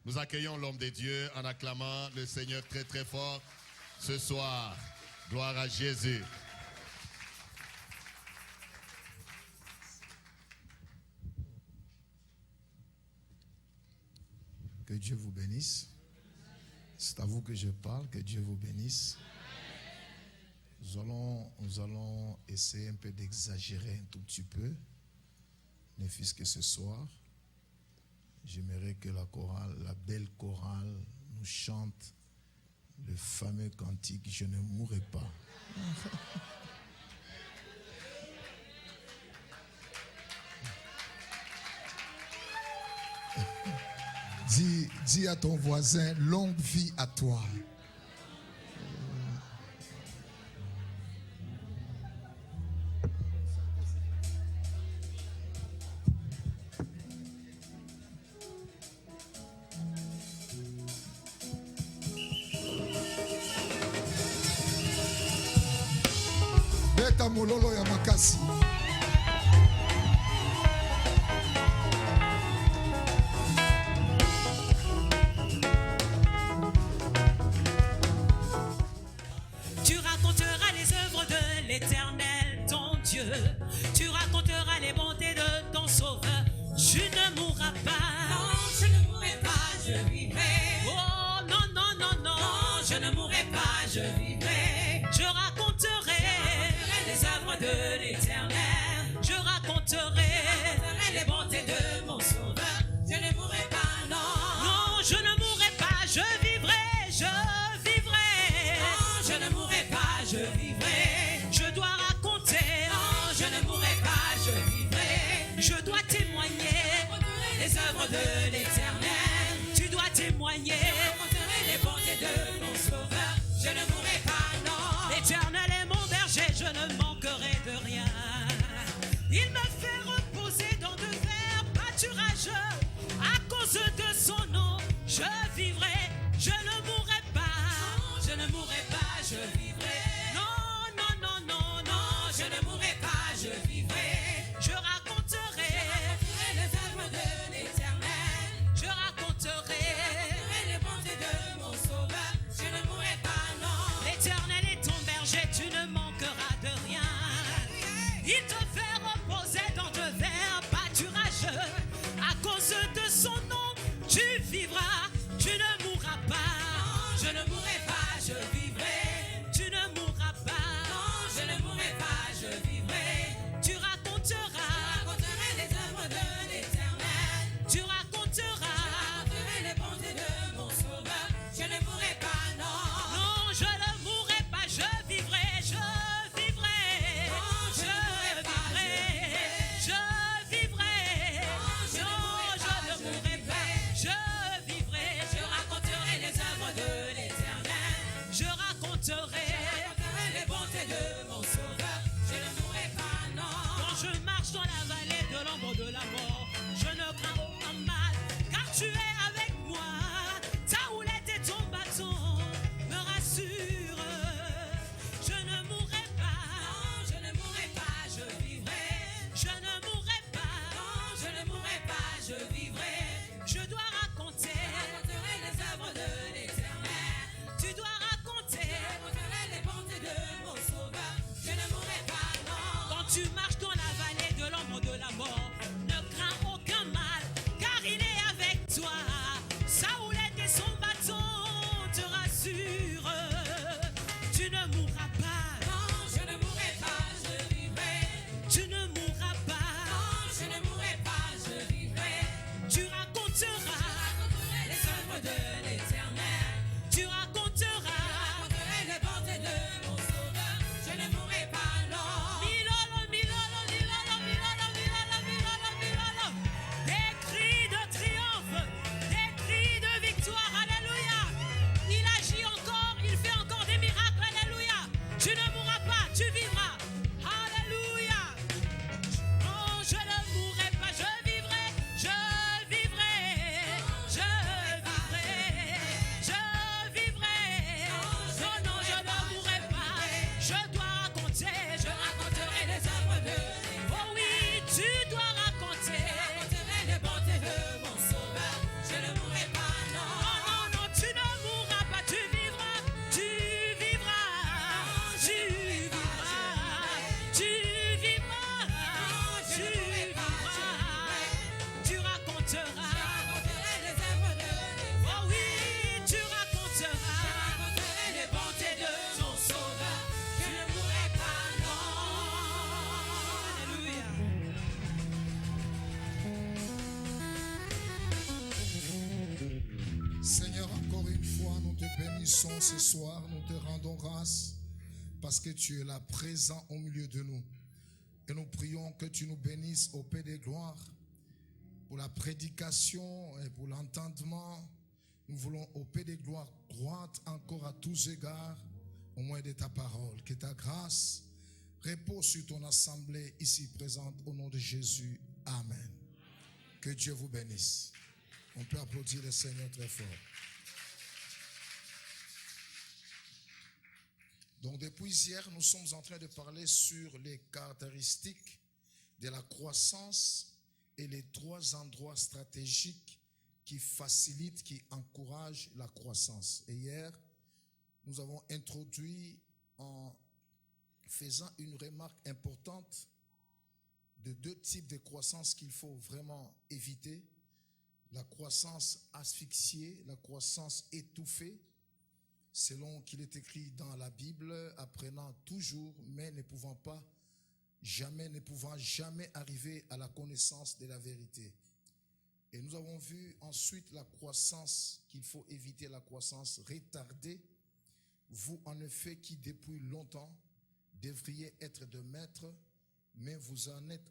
Nous accueillons l'homme de Dieu en acclamant le Seigneur très très fort ce soir. Gloire à Jésus. Que Dieu vous bénisse. C'est à vous que je parle, que Dieu vous bénisse. Nous allons essayer un peu d'exagérer un tout petit peu, ne fût-ce que ce soir. J'aimerais que la chorale, la belle chorale, nous chante le fameux cantique « Je ne mourrai pas ». Dis à ton voisin, longue vie à toi. Beta mololo ya makasi. L'Éternel, ton Dieu, tu raconteras les bontés de ton Sauveur. Je ne mourrai pas. Non, je ne mourrai pas, je vivrai. Oh non, non, non, non. Non, je ne mourrai pas, je vivrai. Je raconterai les œuvres de l'Éternel. Je raconterai les bontés de mon Sauveur. Je ne mourrai pas, non. Non, je ne mourrai pas, je vivrai, je vivrai. Non, je ne mourrai pas, je vivrai. Je dois raconter. Non, je ne mourrai pas, je vivrai. Je dois témoigner les œuvres de l'Éternel. Tu dois témoigner les bontés de mon Sauveur. Je ne mourrai pas. une fois, nous te bénissons ce soir, nous te rendons grâce parce que tu es là présent au milieu de nous. Et nous prions que tu nous bénisses au Père des gloires pour la prédication et pour l'entendement. Nous voulons au Père des gloires croître encore à tous égards au moins de ta parole. Que ta grâce repose sur ton assemblée ici présente au nom de Jésus. Amen. Que Dieu vous bénisse. On peut applaudir le Seigneur très fort. Donc depuis hier, nous sommes en train de parler sur les caractéristiques de la croissance et les 3 endroits stratégiques qui facilitent, qui encouragent la croissance. Et hier, nous avons introduit en faisant une remarque importante de 2 types de croissance qu'il faut vraiment éviter. La croissance asphyxiée, la croissance étouffée, selon qu'il est écrit dans la Bible, apprenant toujours, mais ne pouvant jamais arriver à la connaissance de la vérité. Et nous avons vu ensuite la croissance qu'il faut éviter, la croissance retardée. Vous, en effet, qui depuis longtemps devriez être de maîtres, mais vous avez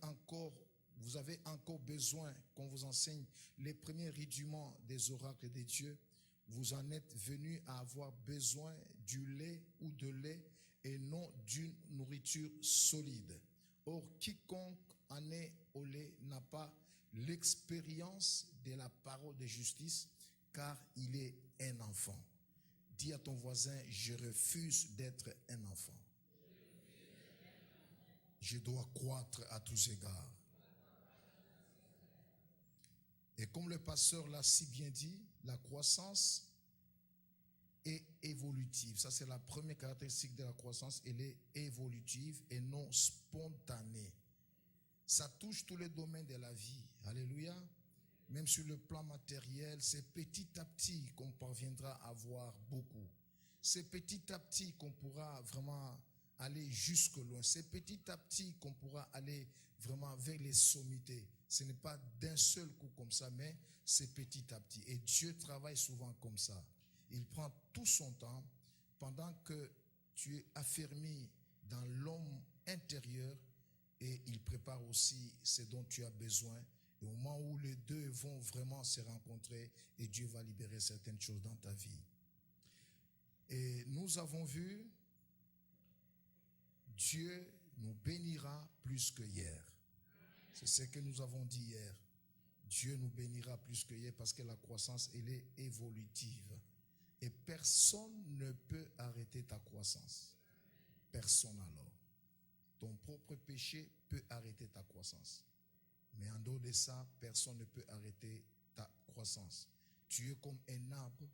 encore besoin qu'on vous enseigne les premiers rudiments des oracles de Dieu. Vous en êtes venus à avoir besoin du lait ou de lait et non d'une nourriture solide. Or, quiconque en est au lait n'a pas l'expérience de la parole de justice, car il est un enfant. Dis à ton voisin, je refuse d'être un enfant. Je dois croître à tous égards. Et comme le pasteur l'a si bien dit, la croissance est évolutive. Ça, c'est la première caractéristique de la croissance. Elle est évolutive et non spontanée. Ça touche tous les domaines de la vie. Alléluia. Même sur le plan matériel, c'est petit à petit qu'on parviendra à avoir beaucoup. C'est petit à petit qu'on pourra vraiment aller jusque loin. C'est petit à petit qu'on pourra aller vraiment vers les sommités. Ce n'est pas d'un seul coup comme ça, mais c'est petit à petit. Et Dieu travaille souvent comme ça. Il prend tout son temps pendant que tu es affermi dans l'homme intérieur et il prépare aussi ce dont tu as besoin. Et au moment où les deux vont vraiment se rencontrer et Dieu va libérer certaines choses dans ta vie. Et nous avons vu, Dieu nous bénira plus que hier. C'est ce que nous avons dit hier. Dieu nous bénira plus que hier parce que la croissance, elle est évolutive. Et personne ne peut arrêter ta croissance. Personne alors. Ton propre péché peut arrêter ta croissance. Mais en dehors de ça, personne ne peut arrêter ta croissance. Tu es comme un arbre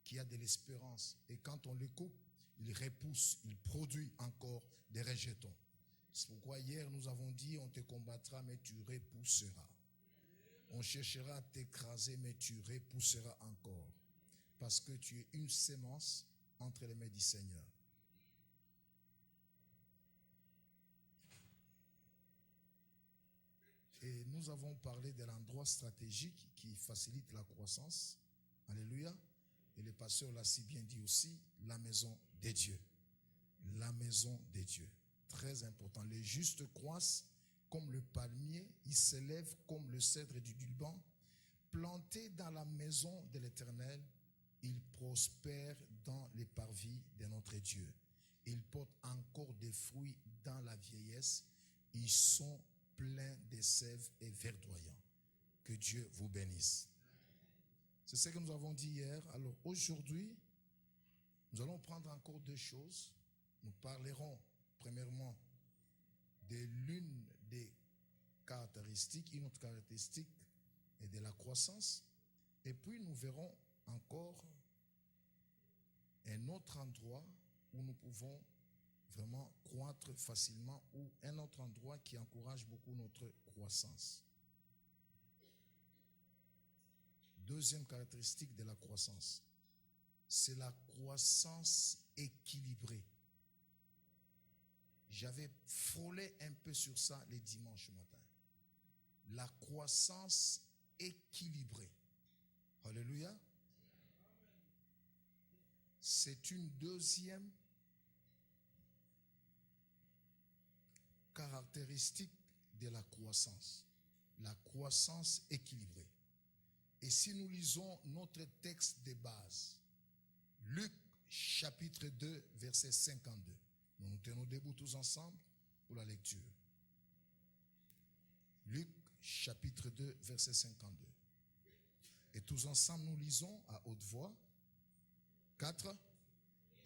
qui a de l'espérance. Et quand on le coupe, il repousse, il produit encore des rejetons. C'est pourquoi hier nous avons dit, on te combattra, mais tu repousseras. On cherchera à t'écraser, mais tu repousseras encore. Parce que tu es une sémence entre les mains du Seigneur. Et nous avons parlé de l'endroit stratégique qui facilite la croissance. Alléluia. Et le pasteur l'a si bien dit aussi, la maison des dieux. La maison des dieux. Très important. Les justes croissent comme le palmier, ils s'élèvent comme le cèdre du Liban. Plantés dans la maison de l'Éternel, ils prospèrent dans les parvis de notre Dieu. Ils portent encore des fruits dans la vieillesse. Ils sont pleins de sève et verdoyants. Que Dieu vous bénisse. C'est ce que nous avons dit hier. Alors aujourd'hui, nous allons prendre encore 2 choses. Nous parlerons premièrement de l'une des caractéristiques, une autre caractéristique est de la croissance. Et puis nous verrons encore un autre endroit où nous pouvons vraiment croître facilement ou un autre endroit qui encourage beaucoup notre croissance. Deuxième caractéristique de la croissance, c'est la croissance équilibrée. J'avais frôlé un peu sur ça les dimanches matin. La croissance équilibrée. Alléluia. c'est une deuxième caractéristique de la croissance équilibrée. Et si nous lisons notre texte de base, Luc chapitre 2, verset 52, nous nous tenons debout tous ensemble pour la lecture. Luc chapitre 2, verset 52. Et tous ensemble nous lisons à haute voix. 4.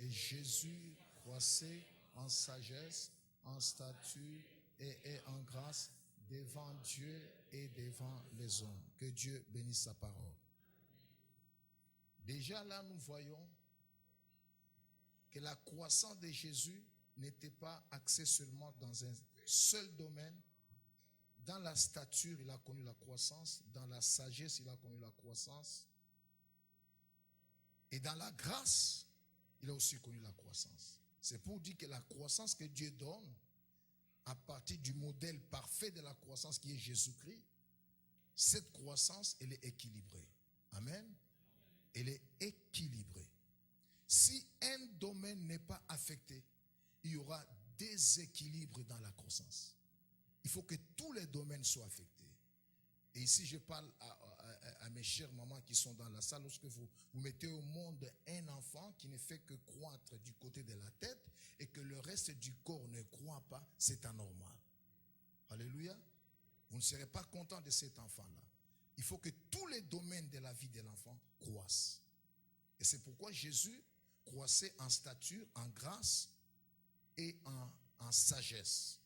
Et Jésus croissait en sagesse, en stature et en grâce devant Dieu et devant les hommes. Que Dieu bénisse sa parole. Déjà là, nous voyons que la croissance de Jésus n'était pas axée seulement dans un seul domaine. Dans la stature, il a connu la croissance. Dans la sagesse, il a connu la croissance. Et dans la grâce, il a aussi connu la croissance. C'est pour dire que la croissance que Dieu donne, à partir du modèle parfait de la croissance qui est Jésus-Christ, cette croissance, elle est équilibrée. Amen. Elle est équilibrée. Si un domaine n'est pas affecté, il y aura déséquilibre dans la croissance. Il faut que tous les domaines soient affectés. Et ici, je parle à mes chères mamans qui sont dans la salle. Lorsque vous mettez au monde un enfant qui ne fait que croître du côté de la tête et que le reste du corps ne croît pas, c'est anormal. Alléluia. Vous ne serez pas content de cet enfant-là. Il faut que tous les domaines de la vie de l'enfant croissent. Et c'est pourquoi Jésus croissait en stature, en grâce et en sagesse.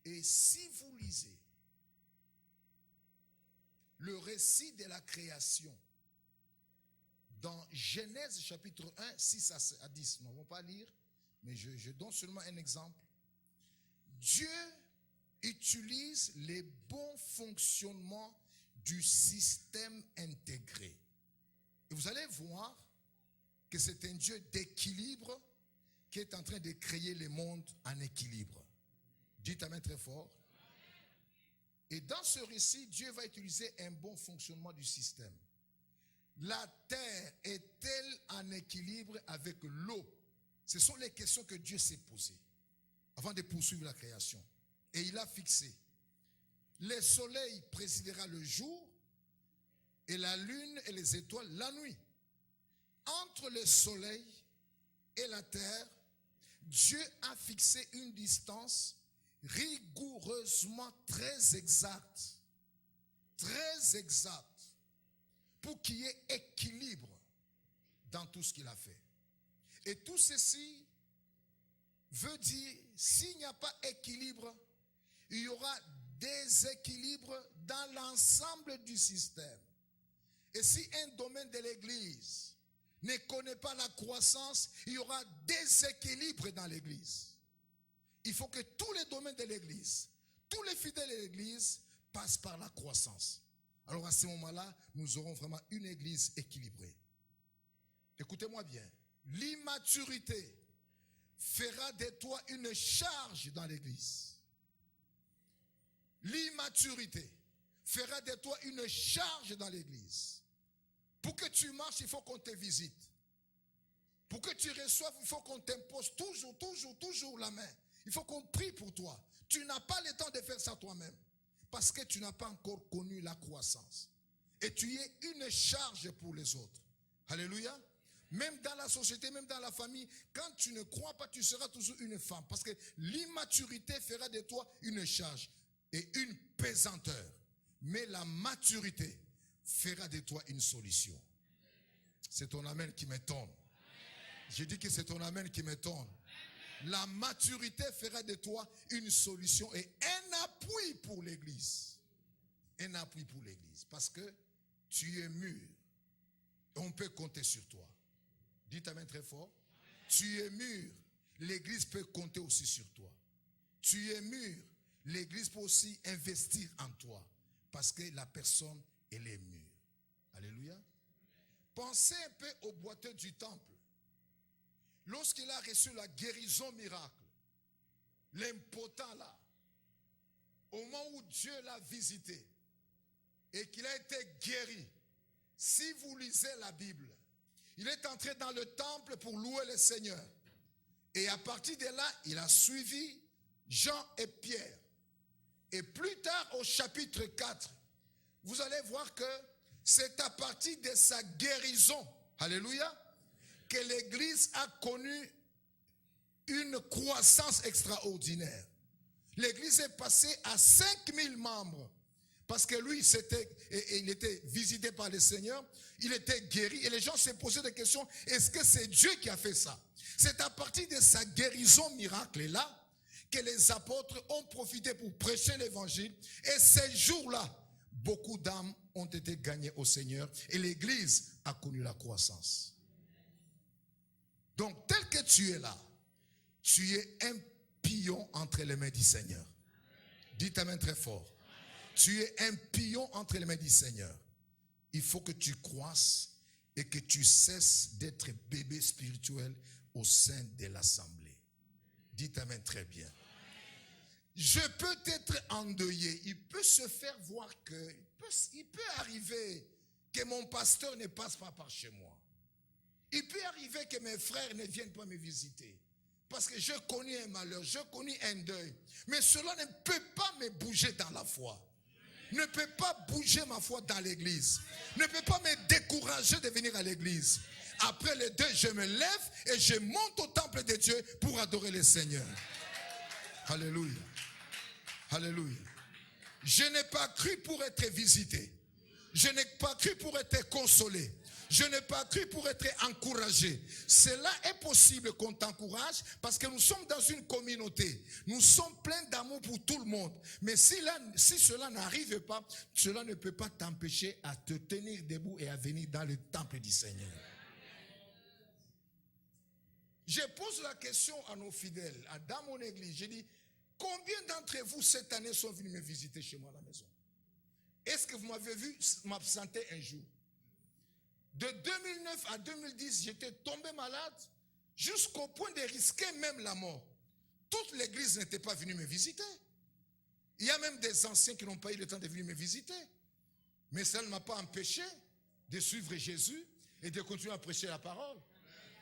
Et si vous lisez le récit de la création dans Genèse chapitre 1, 6 à 10, nous ne vont pas lire, mais je donne seulement un exemple. Dieu utilise les bons fonctionnements du système intégré. Et vous allez voir que c'est un Dieu d'équilibre qui est en train de créer le monde en équilibre. Dites amen très fort. Et dans ce récit, Dieu va utiliser un bon fonctionnement du système. La terre est-elle en équilibre avec l'eau? Ce sont les questions que Dieu s'est posées avant de poursuivre la création. Et il a fixé. Le soleil présidera le jour et la lune et les étoiles la nuit. Entre le soleil et la terre, Dieu a fixé une distance rigoureusement très exacte, pour qu'il y ait équilibre dans tout ce qu'il a fait. Et tout ceci veut dire, s'il n'y a pas équilibre, il y aura déséquilibre dans l'ensemble du système. Et si un domaine de l'église ne connaît pas la croissance, il y aura déséquilibre dans l'église. Il faut que tous les domaines de l'église, tous les fidèles de l'église passent par la croissance. Alors à ce moment-là, nous aurons vraiment une église équilibrée. Écoutez-moi bien. L'immaturité fera de toi une charge dans l'église. L'immaturité fera de toi une charge dans l'église. Pour que tu marches, il faut qu'on te visite. Pour que tu reçoives, il faut qu'on t'impose toujours la main. Il faut qu'on prie pour toi. Tu n'as pas le temps de faire ça toi-même. Parce que tu n'as pas encore connu la croissance. Et tu es une charge pour les autres. Alléluia. Même dans la société, même dans la famille, quand tu ne crois pas, tu seras toujours une femme. Parce que l'immaturité fera de toi une charge et une pesanteur. Mais la maturité fera de toi une solution. C'est ton amen qui m'étonne. J'ai dit que c'est ton amen qui m'étonne. La maturité fera de toi une solution et un appui pour l'église. Un appui pour l'église. Parce que tu es mûr. On peut compter sur toi. Dites amen très fort. Tu es mûr. L'église peut compter aussi sur toi. Tu es mûr. L'église peut aussi investir en toi. Parce que la personne, elle est mûre. Alléluia. Pensez un peu au boiteux du temple. Lorsqu'il a reçu la guérison miracle, l'impotent là, au moment où Dieu l'a visité et qu'il a été guéri, si vous lisez la Bible, Il est entré dans le temple pour louer le Seigneur. Et à partir de là, il a suivi Jean et Pierre. Et plus tard, au chapitre 4, vous allez voir que c'est à partir de sa guérison, alléluia, que l'Église a connu une croissance extraordinaire. L'Église est passée à 5000 membres. Parce que lui, il était visité par le Seigneur, il était guéri. Et les gens se posaient des questions, est-ce que c'est Dieu qui a fait ça? C'est à partir de sa guérison miracle-là que les apôtres ont profité pour prêcher l'évangile. Et ces jours-là, beaucoup d'âmes ont été gagnées au Seigneur. Et l'Église a connu la croissance. Donc, tel que tu es là, tu es un pion entre les mains du Seigneur. Dites amen très fort. Tu es un pion entre les mains du Seigneur. Il faut que tu croisses et que tu cesses d'être bébé spirituel au sein de l'assemblée. Dites amen très bien. Je peux être endeuillé. Il peut se faire voir que, il peut arriver que mon pasteur ne passe pas par chez moi. Il peut arriver que mes frères ne viennent pas me visiter. Parce que je connais un malheur, je connais un deuil. Mais cela ne peut pas me bouger dans la foi. Ne peut pas bouger ma foi dans l'église. Ne peut pas me décourager de venir à l'église. Après le deuil, je me lève et je monte au temple de Dieu pour adorer le Seigneur. Alléluia. Alléluia. Je n'ai pas cru pour être visité. Je n'ai pas cru pour être consolé. Je n'ai pas cru pour être encouragé. Cela est possible qu'on t'encourage parce que nous sommes dans une communauté. Nous sommes pleins d'amour pour tout le monde. Mais si cela n'arrive pas, cela ne peut pas t'empêcher à te tenir debout et à venir dans le temple du Seigneur. Je pose la question à nos fidèles, dans mon église. Je dis, combien d'entre vous cette année sont venus me visiter chez moi à la maison? Est-ce que vous m'avez vu m'absenter un jour? De 2009 à 2010, j'étais tombé malade jusqu'au point de risquer même la mort. Toute l'église n'était pas venue me visiter. Il y a même des anciens qui n'ont pas eu le temps de venir me visiter. Mais ça ne m'a pas empêché de suivre Jésus et de continuer à prêcher la parole.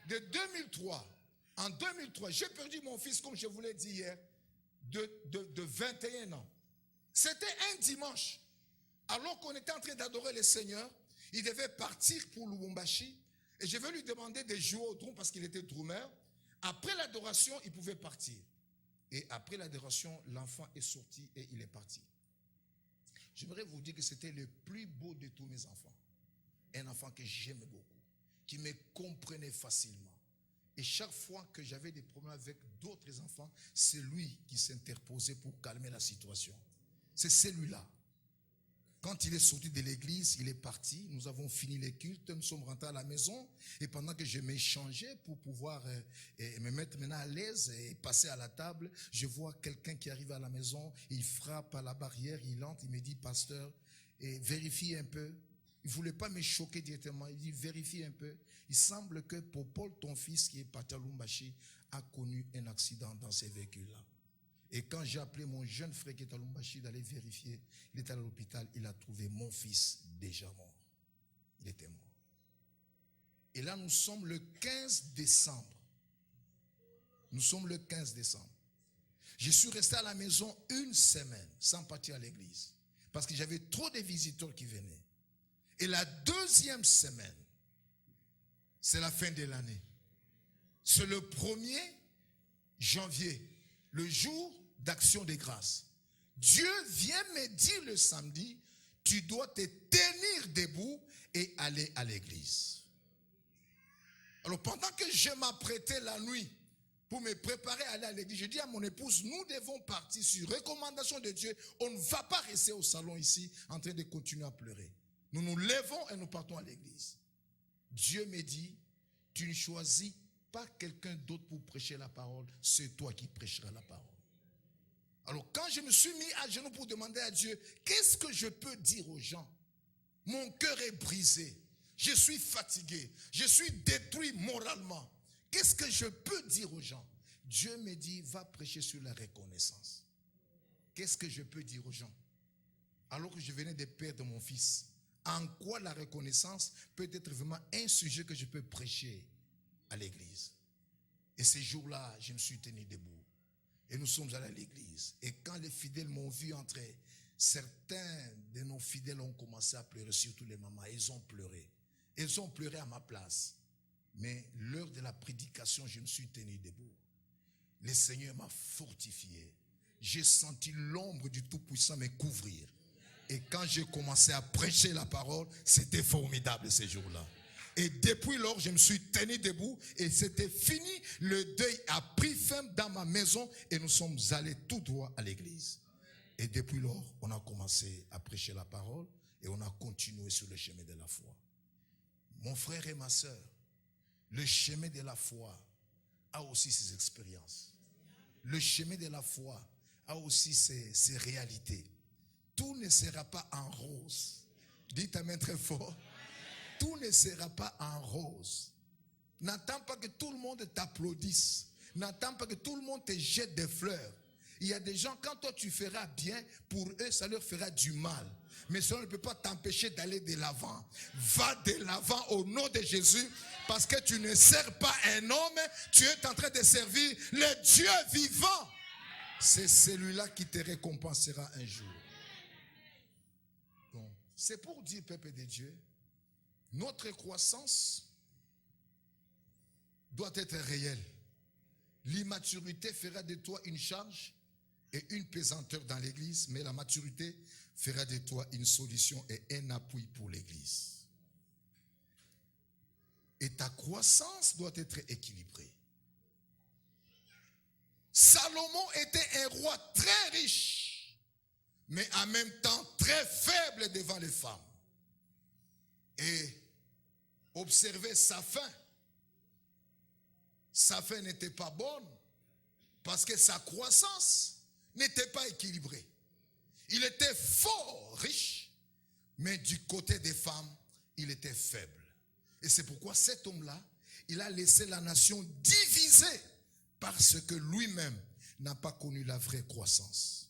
De 2003, en 2003, j'ai perdu mon fils, comme je vous l'ai dit hier, de 21 ans. C'était un dimanche. Alors qu'on était en train d'adorer le Seigneur, il devait partir pour Lubumbashi et je vais lui demander de jouer au drum parce qu'il était drummer. Après l'adoration, il pouvait partir. Et après l'adoration, l'enfant est sorti et il est parti. J'aimerais vous dire que c'était le plus beau de tous mes enfants. Un enfant que j'aimais beaucoup, qui me comprenait facilement. Et chaque fois que j'avais des problèmes avec d'autres enfants, c'est lui qui s'interposait pour calmer la situation. C'est celui-là. Quand il est sorti de l'église, il est parti. Nous avons fini les cultes, nous sommes rentrés à la maison. Et pendant que je m'échangeais pour pouvoir me mettre maintenant à l'aise et passer à la table, je vois quelqu'un qui arrive à la maison, il frappe à la barrière, il entre, il me dit, pasteur, vérifie un peu. Il ne voulait pas me choquer directement, il dit, vérifie un peu. Il semble que Popol, ton fils qui est parti à Lubumbashi, a connu un accident dans ces véhicules-là. Et quand j'ai appelé mon jeune frère qui est à Lubumbashi d'aller vérifier, il est à l'hôpital, il a trouvé mon fils déjà mort. Il était mort. Et là, nous sommes le 15 décembre. Nous sommes le 15 décembre. Je suis resté à la maison une semaine sans partir à l'église. Parce que j'avais trop de visiteurs qui venaient. Et la deuxième semaine, c'est la fin de l'année. C'est le 1er janvier. Le jour d'action des grâces. Dieu vient me dire le samedi, tu dois te tenir debout et aller à l'église. Alors pendant que je m'apprêtais la nuit pour me préparer à aller à l'église, je dis à mon épouse, nous devons partir sur recommandation de Dieu. On ne va pas rester au salon ici en train de continuer à pleurer. Nous nous levons et nous partons à l'église. Dieu me dit, tu ne choisis pas quelqu'un d'autre pour prêcher la parole, c'est toi qui prêcheras la parole. Alors quand je me suis mis à genoux pour demander à Dieu, qu'est-ce que je peux dire aux gens? Mon cœur est brisé, je suis fatigué, je suis détruit moralement. Qu'est-ce que je peux dire aux gens? Dieu me dit, va prêcher sur la reconnaissance. Qu'est-ce que je peux dire aux gens? Alors que je venais de perdre mon fils en quoi la reconnaissance peut être vraiment un sujet que je peux prêcher à l'église. Et ces jours-là, je me suis tenu debout. Et nous sommes allés à l'église. Et quand les fidèles m'ont vu entrer, certains de nos fidèles ont commencé à pleurer, surtout les mamans. Ils ont pleuré. Ils ont pleuré à ma place. Mais l'heure de la prédication, je me suis tenu debout. Le Seigneur m'a fortifié. J'ai senti l'ombre du Tout-Puissant me couvrir. Et quand j'ai commencé à prêcher la parole, c'était formidable ces jours-là. Et depuis lors, je me suis tenu debout et c'était fini. Le deuil a pris fin dans ma maison et nous sommes allés tout droit à l'église. Et depuis lors, on a commencé à prêcher la parole et on a continué sur le chemin de la foi. Mon frère et ma sœur, le chemin de la foi a aussi ses expériences. Le chemin de la foi a aussi ses réalités. Tout ne sera pas en rose. Dites amen très fort. Tout ne sera pas en rose. N'attends pas que tout le monde t'applaudisse. N'attends pas que tout le monde te jette des fleurs. Il y a des gens, quand toi tu feras bien, pour eux ça leur fera du mal. Mais cela ne peut pas t'empêcher d'aller de l'avant. Va de l'avant au nom de Jésus, parce que tu ne sers pas un homme, tu es en train de servir le Dieu vivant. C'est celui-là qui te récompensera un jour. Bon, c'est pour dire, peuple de Dieu, notre croissance doit être réelle. L'immaturité fera de toi une charge et une pesanteur dans l'église, mais la maturité fera de toi une solution et un appui pour l'église. Et ta croissance doit être équilibrée. Salomon était un roi très riche, mais en même temps très faible devant les femmes. Et observez sa fin. Sa fin n'était pas bonne parce que sa croissance n'était pas équilibrée. Il était fort riche, mais du côté des femmes, il était faible. Et c'est pourquoi cet homme-là, il a laissé la nation divisée parce que lui-même n'a pas connu la vraie croissance.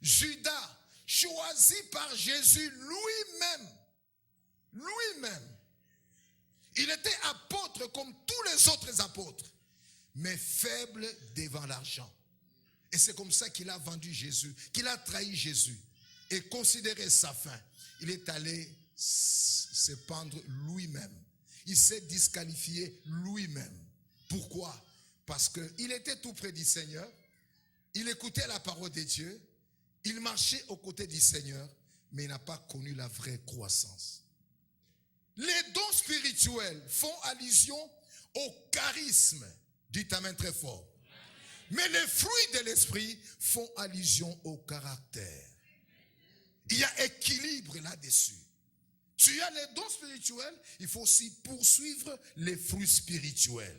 Judas, choisi par Jésus lui-même, il était apôtre comme tous les autres apôtres, mais faible devant l'argent. Et c'est comme ça qu'il a vendu Jésus, qu'il a trahi Jésus et considéré sa fin. Il est allé se pendre lui-même. Il s'est disqualifié lui-même. Pourquoi? Parce qu'il était tout près du Seigneur, il écoutait la parole de Dieu, il marchait aux côtés du Seigneur, mais il n'a pas connu la vraie croissance. Les dons spirituels font allusion au charisme. Dites amen très fort. Mais les fruits de l'esprit font allusion au caractère. Il y a équilibre là-dessus. Tu as les dons spirituels, il faut aussi poursuivre les fruits spirituels.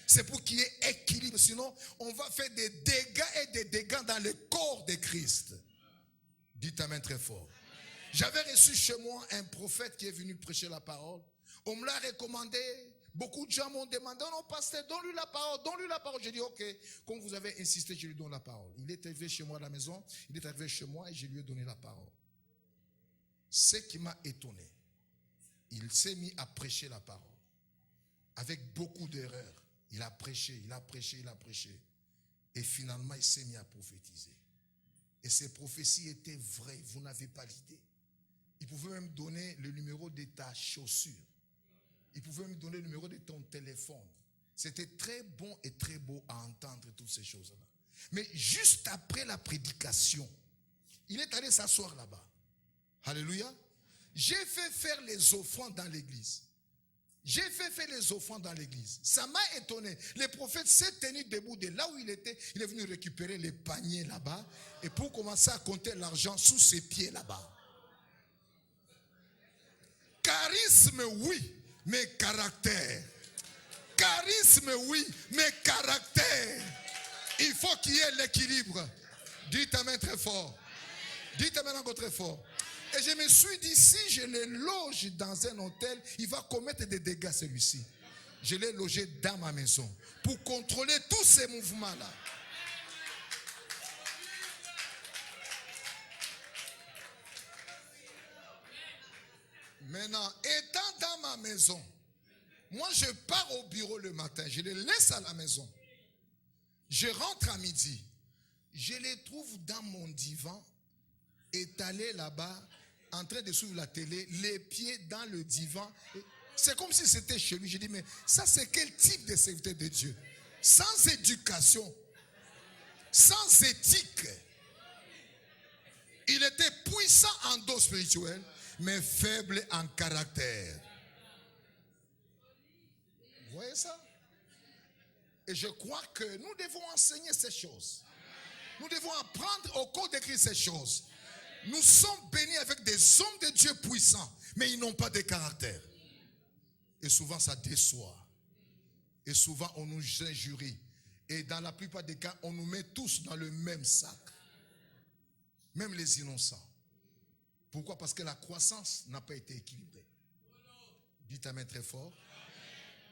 C'est pour qu'il y ait équilibre, sinon on va faire des dégâts et des dégâts dans le corps de Christ. Dites amen très fort. J'avais reçu chez moi un prophète qui est venu prêcher la parole. On me l'a recommandé. Beaucoup de gens m'ont demandé, non pasteur, donne-lui la parole, donne-lui la parole. J'ai dit, ok, comme vous avez insisté, je lui donne la parole. Il est arrivé chez moi à la maison, il est arrivé chez moi et je lui ai donné la parole. Ce qui m'a étonné, il s'est mis à prêcher la parole. Avec beaucoup d'erreurs. Il a prêché, il a prêché, il a prêché. Et finalement, il s'est mis à prophétiser. Et ces prophéties étaient vraies, vous n'avez pas l'idée. Il pouvait même donner le numéro de ta chaussure. Il pouvait même donner le numéro de ton téléphone. C'était très bon et très beau à entendre toutes ces choses-là. Mais juste après la prédication, il est allé s'asseoir là-bas. Alléluia. J'ai fait faire les offrandes dans l'église. J'ai fait faire les offrandes dans l'église. Ça m'a étonné. Le prophète s'est tenu debout de là où il était. Il est venu récupérer les paniers là-bas. Et pour commencer à compter l'argent sous ses pieds là-bas. Charisme, oui, mais caractère. Charisme, oui, mais caractère. Il faut qu'il y ait l'équilibre. Dites amen très fort. Dites amen encore très fort. Et je me suis dit, si je le loge dans un hôtel, il va commettre des dégâts celui-ci. Je l'ai logé dans ma maison pour contrôler tous ces mouvements-là. Maintenant, étant dans ma maison, moi je pars au bureau le matin, je les laisse à la maison. Je rentre à midi. Je les trouve dans mon divan, étalés là-bas, en train de suivre la télé, les pieds dans le divan. C'est comme si c'était chez lui. Je dis, mais ça c'est quel type de serviteur de Dieu? Sans éducation, sans éthique. Il était puissant en dos spirituel, mais faible en caractère. Vous voyez ça? Et je crois que nous devons enseigner ces choses. Nous devons apprendre au cours d'écrire ces choses. Nous sommes bénis avec des hommes de Dieu puissants, mais ils n'ont pas de caractère. Et souvent ça déçoit. Et souvent on nous injurie. Et dans la plupart des cas, on nous met tous dans le même sac. Même les innocents. Pourquoi? Parce que la croissance n'a pas été équilibrée. Dites amen très fort.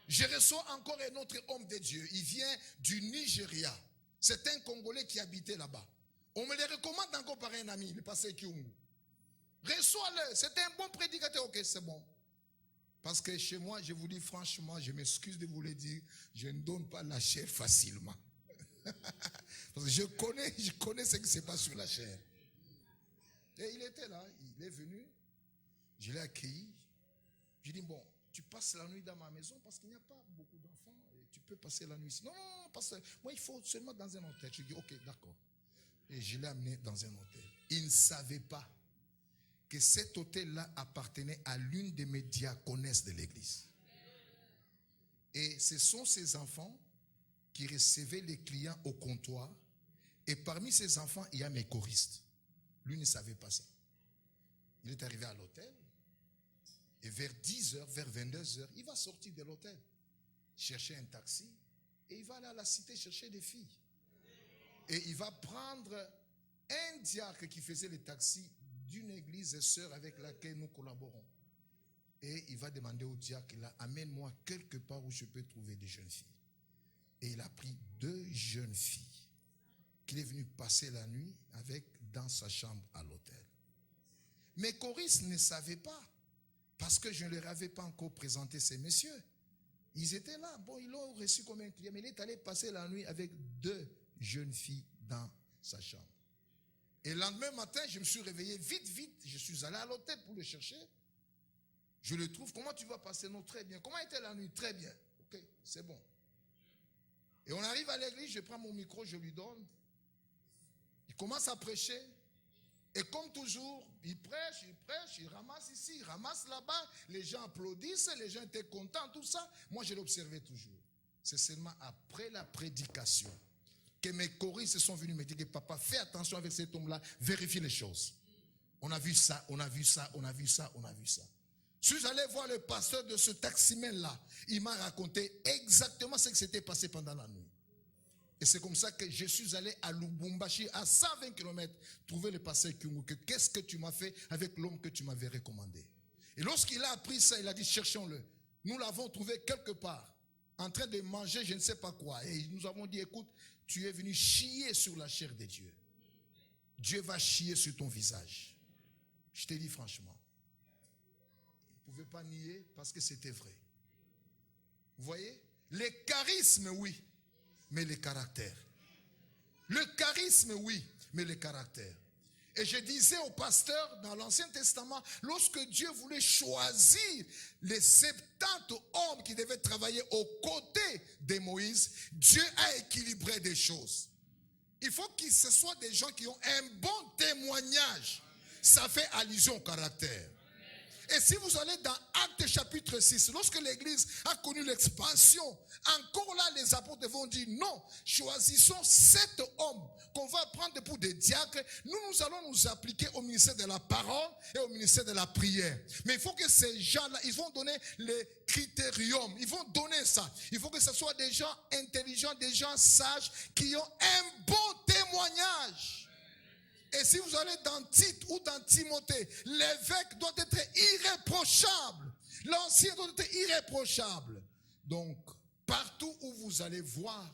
Je reçois encore un autre homme de Dieu. Il vient du Nigeria. C'est un Congolais qui habitait là-bas. On me le recommande encore par un ami, le pasteur Kyungu. Reçois-le. C'est un bon prédicateur. Ok, c'est bon. Parce que chez moi, je vous dis franchement, je m'excuse de vous le dire, je ne donne pas la chair facilement. Parce que je connais ce qui se passe sur la chair. Et il était là, il est venu, je l'ai accueilli. Je lui ai dit, bon, tu passes la nuit dans ma maison parce qu'il n'y a pas beaucoup d'enfants. Et tu peux passer la nuit ici. Non, parce que moi, il faut seulement dans un hôtel. Je lui ai dit, ok, d'accord. Et je l'ai amené dans un hôtel. Il ne savait pas que cet hôtel-là appartenait à l'une des mes diaconesses de l'église. Et ce sont ces enfants qui recevaient les clients au comptoir. Et parmi ces enfants, il y a mes choristes. Lui ne savait pas ça. Il est arrivé à l'hôtel. Et vers 10h, vers 22h, il va sortir de l'hôtel, chercher un taxi. Et il va aller à la cité chercher des filles. Et il va prendre un diacre qui faisait les taxis d'une église sœur avec laquelle nous collaborons. Et il va demander au diacre, là, amène-moi quelque part où je peux trouver des jeunes filles. Et il a pris 2 jeunes filles qu'il est venu passer la nuit avec dans sa chambre à l'hôtel. Mes choristes ne savaient pas, parce que je ne leur avais pas encore présenté ces messieurs. Ils étaient là, bon, ils l'ont reçu comme un client, mais il est allé passer la nuit avec 2 jeunes filles dans sa chambre. Et le lendemain matin, je me suis réveillé vite, je suis allé à l'hôtel pour le chercher. Je le trouve, comment tu vas passer? Non, très bien. Comment était la nuit? Très bien. Ok, c'est bon. Et on arrive à l'église, je prends mon micro, je lui donne. Il commence à prêcher. Et comme toujours, il prêche, il ramasse ici, il ramasse là-bas. Les gens applaudissent, les gens étaient contents, tout ça. Moi, je l'observais toujours. C'est seulement après la prédication que mes choristes sont venus me dire que papa, fais attention avec cet homme-là, vérifie les choses. On a vu ça, on a vu ça, on a vu ça, on a vu ça. Je suis allé voir le pasteur de ce taximène-là. Il m'a raconté exactement ce qui s'était passé pendant la nuit. Et c'est comme ça que je suis allé à Lubumbashi, à 120 km, trouver le pasteur Kyungu. Qu'est-ce que tu m'as fait avec l'homme que tu m'avais recommandé? Et lorsqu'il a appris ça, il a dit, cherchons-le. Nous l'avons trouvé quelque part, en train de manger je ne sais pas quoi. Et nous avons dit, écoute, tu es venu chier sur la chair de Dieu. Dieu va chier sur ton visage. Je te dis franchement. Il ne pouvait pas nier parce que c'était vrai. Vous voyez? Les charismes, oui, mais les caractères. Le charisme, oui, mais les caractères. Et je disais au pasteur dans l'Ancien Testament, lorsque Dieu voulait choisir les 70 hommes qui devaient travailler aux côtés de Moïse, Dieu a équilibré des choses. Il faut que ce soit des gens qui ont un bon témoignage. Ça fait allusion au caractère. Et si vous allez dans Actes chapitre 6, lorsque l'église a connu l'expansion, encore là les apôtres vont dire non, choisissons 7 hommes qu'on va prendre pour des diacres. Nous allons nous appliquer au ministère de la parole et au ministère de la prière. Mais il faut que ces gens-là, ils vont donner les critériums, ils vont donner ça. Il faut que ce soit des gens intelligents, des gens sages qui ont un bon témoignage. Et si vous allez dans Tite ou dans Timothée, l'évêque doit être irréprochable. L'ancien doit être irréprochable. Donc, partout où vous allez voir,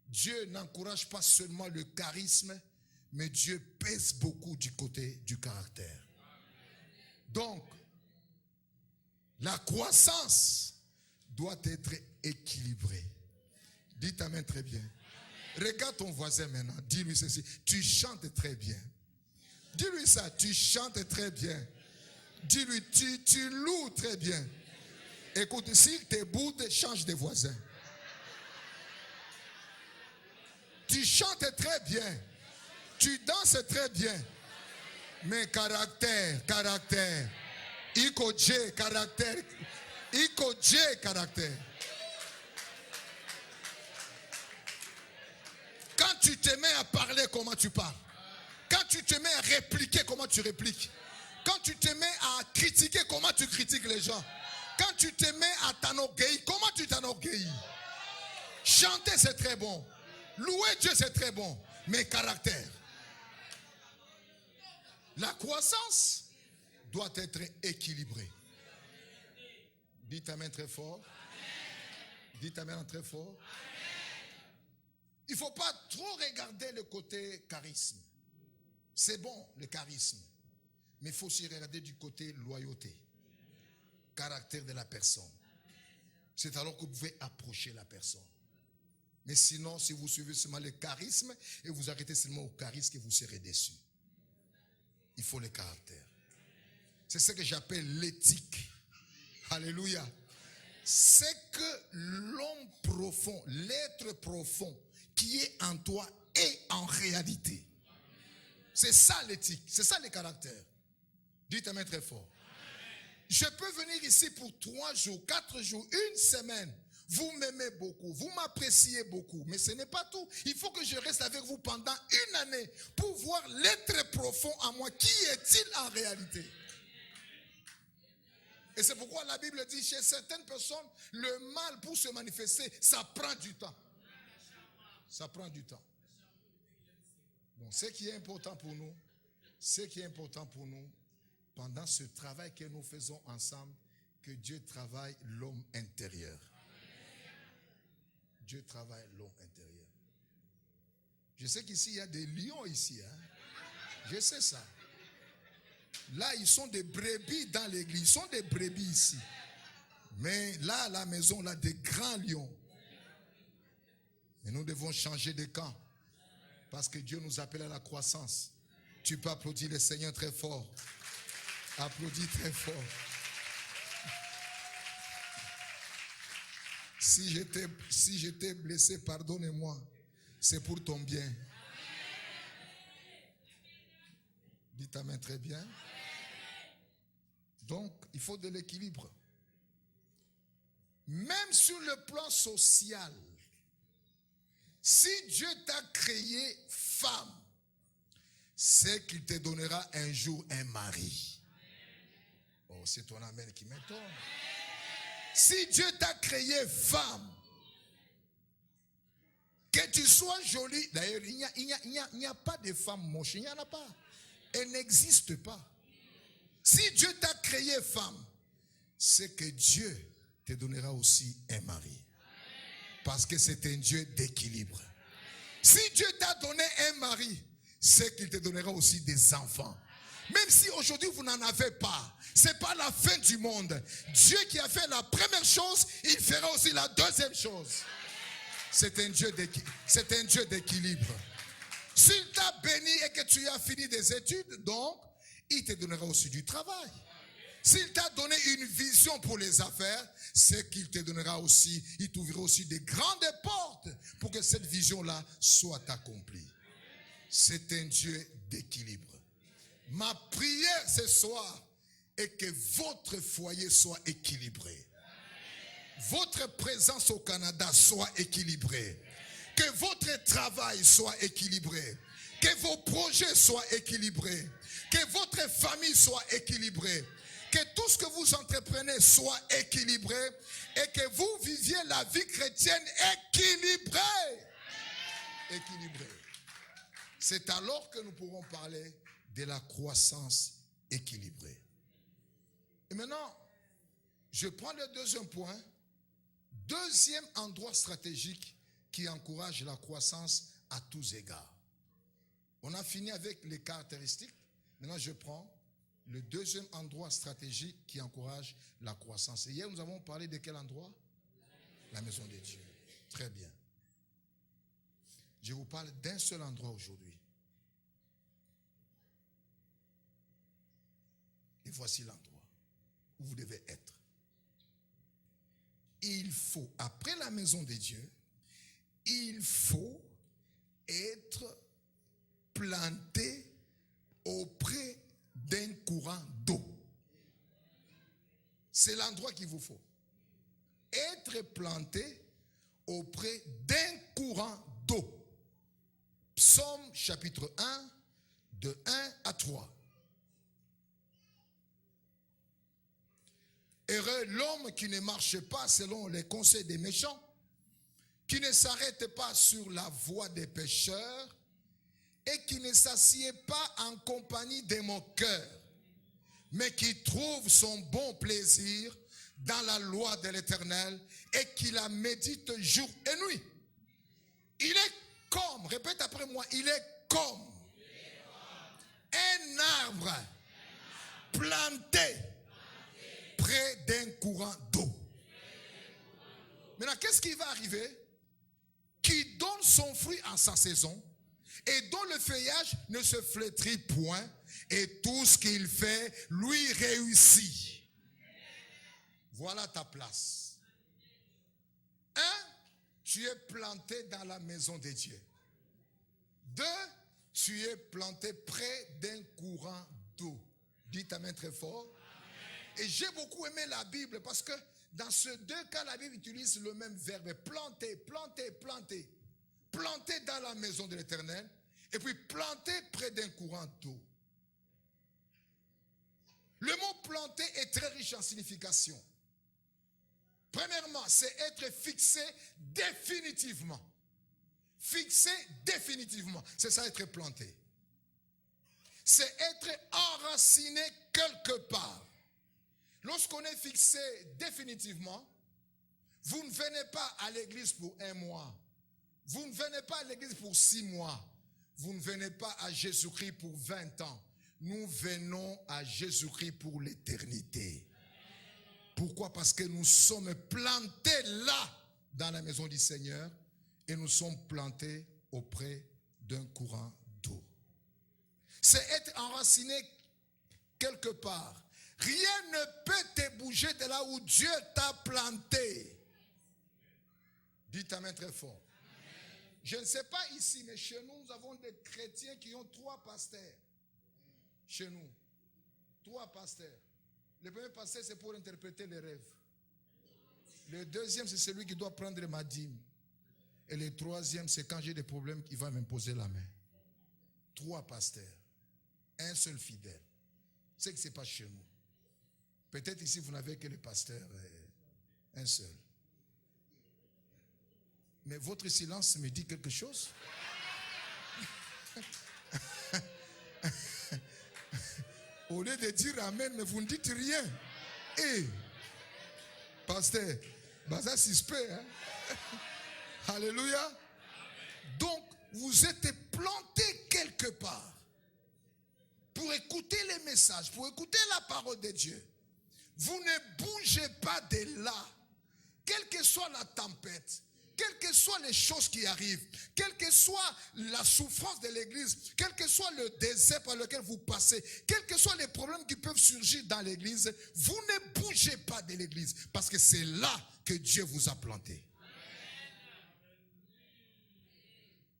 Dieu n'encourage pas seulement le charisme, mais Dieu pèse beaucoup du côté du caractère. Donc, La croissance doit être équilibrée. Dites amen très bien. Regarde ton voisin maintenant. Dis-lui ceci. Tu chantes très bien. Dis-lui ça. Tu chantes très bien. Dis-lui, tu loues très bien. Écoute, s'il te boude, change de voisin. Tu chantes très bien. Tu danses très bien. Mais caractère. Iko-J, caractère. Iko-J, caractère. Quand tu te mets à parler, comment tu parles? Quand tu te mets à répliquer, comment tu répliques? Quand tu te mets à critiquer, comment tu critiques les gens? Quand tu te mets à t'enorgueillir, comment tu t'enorgueillis? Chanter, c'est très bon. Louer Dieu, c'est très bon. Mais caractère. La croissance doit être équilibrée. Dites amen très fort. Dites amen très fort. Il ne faut pas trop regarder le côté charisme. C'est bon, le charisme. Mais il faut aussi regarder du côté loyauté. Caractère de la personne. C'est alors que vous pouvez approcher la personne. Mais sinon, si vous suivez seulement le charisme et vous arrêtez seulement au charisme, que vous serez déçus. Il faut le caractère. C'est ce que j'appelle l'éthique. Alléluia. C'est que l'homme profond, l'être profond qui est en toi est en réalité. C'est ça l'éthique, c'est ça le caractère. Dites amen très fort. Je peux venir ici pour 3 jours, 4 jours, 1 semaine. Vous m'aimez beaucoup, vous m'appréciez beaucoup, mais ce n'est pas tout. Il faut que je reste avec vous pendant 1 année pour voir l'être profond en moi. Qui est-il en réalité? Et c'est pourquoi la Bible dit, chez certaines personnes, le mal pour se manifester, ça prend du temps. Ça prend du temps. Bon, ce qui est important pour nous, pendant ce travail que nous faisons ensemble, que Dieu travaille l'homme intérieur. Dieu travaille l'homme intérieur. Je sais qu'ici, il y a des lions ici. Je sais ça. Là, ils sont des brebis dans l'église. Ils sont des brebis ici. Mais là, à la maison, là, des grands lions. Et nous devons changer de camp. Parce que Dieu nous appelle à la croissance. Tu peux applaudir le Seigneur très fort. Applaudis très fort. Si j'étais blessé, pardonnez-moi. C'est pour ton bien. Dites amen très bien. Donc, il faut de l'équilibre. Même sur le plan social, si Dieu t'a créé femme, c'est qu'il te donnera un jour un mari. Oh, c'est ton amen qui m'étonne. Si Dieu t'a créé femme, que tu sois jolie, d'ailleurs, il n'y a pas de femme moche, il n'y en a pas. Elle n'existe pas. Si Dieu t'a créé femme, c'est que Dieu te donnera aussi un mari. Parce que c'est un Dieu d'équilibre. Si Dieu t'a donné un mari, c'est qu'il te donnera aussi des enfants. Même si aujourd'hui vous n'en avez pas, c'est pas la fin du monde. Dieu qui a fait la première chose, il fera aussi la deuxième chose. C'est un Dieu d'équilibre. S'il t'a béni et que tu as fini des études, donc, il te donnera aussi du travail. S'il t'a donné une vision pour les affaires, c'est qu'il te donnera aussi, il t'ouvrira aussi des grandes portes pour que cette vision-là soit accomplie. C'est un Dieu d'équilibre. Ma prière ce soir est que votre foyer soit équilibré. Votre présence au Canada soit équilibrée. Que votre travail soit équilibré. Que vos projets soient équilibrés. Que votre famille soit équilibrée. Que tout ce que vous entreprenez soit équilibré. Et que vous viviez la vie chrétienne équilibrée. Équilibrée. C'est alors que nous pourrons parler de la croissance équilibrée. Et maintenant, je prends le deuxième point. Deuxième endroit stratégique qui encourage la croissance à tous égards. On a fini avec les caractéristiques. Maintenant, je prends le deuxième endroit stratégique qui encourage la croissance. Et hier, nous avons parlé de quel endroit? La maison de Dieu. Très bien. Je vous parle d'un seul endroit aujourd'hui. Et voici l'endroit où vous devez être. Il faut, après la maison de Dieu, il faut être planté auprès d'un courant d'eau. C'est l'endroit qu'il vous faut. Être planté auprès d'un courant d'eau. Psaume chapitre 1, de 1 à 3. Heureux l'homme qui ne marche pas selon les conseils des méchants, qui ne s'arrête pas sur la voie des pécheurs et qui ne s'assied pas en compagnie des moqueurs, mais qui trouve son bon plaisir dans la loi de l'Éternel et qui la médite jour et nuit. Il est comme, répète après moi, il est comme un arbre planté près d'un courant d'eau. Maintenant, qu'est-ce qui va arriver? Qui donne son fruit en sa saison et dont le feuillage ne se flétrit point et tout ce qu'il fait lui réussit. Voilà ta place. 1, tu es planté dans la maison de Dieu. 2, tu es planté près d'un courant d'eau. Dites amen très fort. Et j'ai beaucoup aimé la Bible parce que dans ces deux cas, la Bible utilise le même verbe. Planter, planter, planter. Planter dans la maison de l'Éternel et puis planter près d'un courant d'eau. Le mot planter est très riche en signification. Premièrement, c'est être fixé définitivement. Fixé définitivement. C'est ça être planté. C'est être enraciné quelque part. Lorsqu'on est fixé définitivement, vous ne venez pas à l'église pour 1 mois. Vous ne venez pas à l'église pour 6 mois. Vous ne venez pas à Jésus-Christ pour 20 ans. Nous venons à Jésus-Christ pour l'éternité. Pourquoi? Parce que nous sommes plantés là, dans la maison du Seigneur, et nous sommes plantés auprès d'un courant d'eau. C'est être enraciné quelque part. Rien ne peut te bouger de là où Dieu t'a planté. Dites amen très fort. Amen. Je ne sais pas ici, mais chez nous, nous avons des chrétiens qui ont 3 pasteurs. Chez nous. 3 pasteurs. Le premier pasteur, c'est pour interpréter les rêves. Le deuxième, c'est celui qui doit prendre ma dîme. Et le troisième, c'est quand j'ai des problèmes, il va m'imposer la main. 3 pasteurs. Un seul fidèle. C'est que ce n'est pas chez nous. Peut-être ici, vous n'avez que le pasteur, un seul. Mais votre silence me dit quelque chose. Au lieu de dire amen, mais vous ne dites rien. Et, pasteur, ça suspect, hein? Alléluia. Donc, vous êtes planté quelque part pour écouter les messages, pour écouter la parole de Dieu. Vous ne bougez pas de là, quelle que soit la tempête, quelles que soient les choses qui arrivent, quelle que soit la souffrance de l'église, quel que soit le désert par lequel vous passez, quels que soient les problèmes qui peuvent surgir dans l'église, vous ne bougez pas de l'église parce que c'est là que Dieu vous a planté.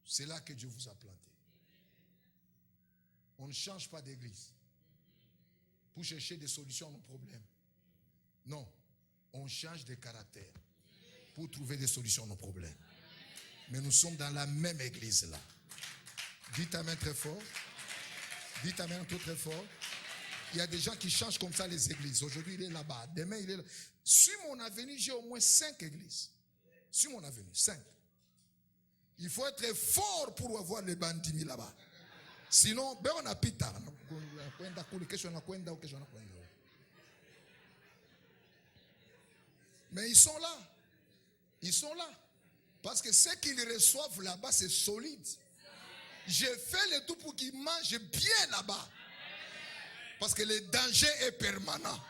C'est là que Dieu vous a planté. On ne change pas d'église pour chercher des solutions à nos problèmes. Non, on change de caractère pour trouver des solutions à nos problèmes. Mais nous sommes dans la même église là. Dites amen très fort. Dites amen tout très fort. Il y a des gens qui changent comme ça les églises. Aujourd'hui, il est là-bas. Demain, il est là. Sur mon avenue, j'ai au moins 5 églises. Sur mon avenue, 5. Il faut être fort pour avoir les bandits là-bas. Sinon, ben on a pita. Mais ils sont là. Ils sont là. Parce que ce qu'ils reçoivent là-bas, c'est solide. J'ai fait le tout pour qu'ils mangent bien là-bas. Parce que le danger est permanent.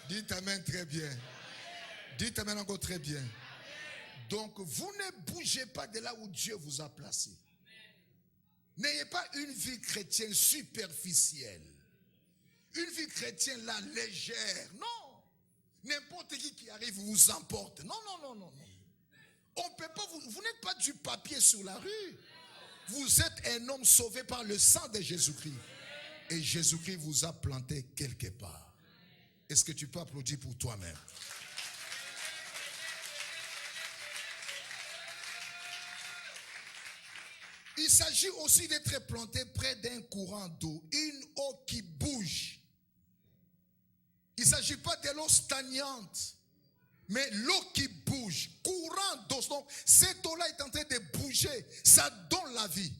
Dites amen très bien. Dites amen encore très bien. Donc, vous ne bougez pas de là où Dieu vous a placé. N'ayez pas une vie chrétienne superficielle. Une vie chrétienne là, légère. Non. N'importe qui arrive vous emporte. Non, non, non, non, non. On peut pas, vous n'êtes pas du papier sur la rue. Vous êtes un homme sauvé par le sang de Jésus-Christ. Et Jésus-Christ vous a planté quelque part. Est-ce que tu peux applaudir pour toi-même? Il s'agit aussi d'être planté près d'un courant d'eau, une eau qui bouge. Il ne s'agit pas de l'eau stagnante, mais l'eau qui bouge, courant d'eau. Donc, cette eau-là est en train de bouger, ça donne la vie.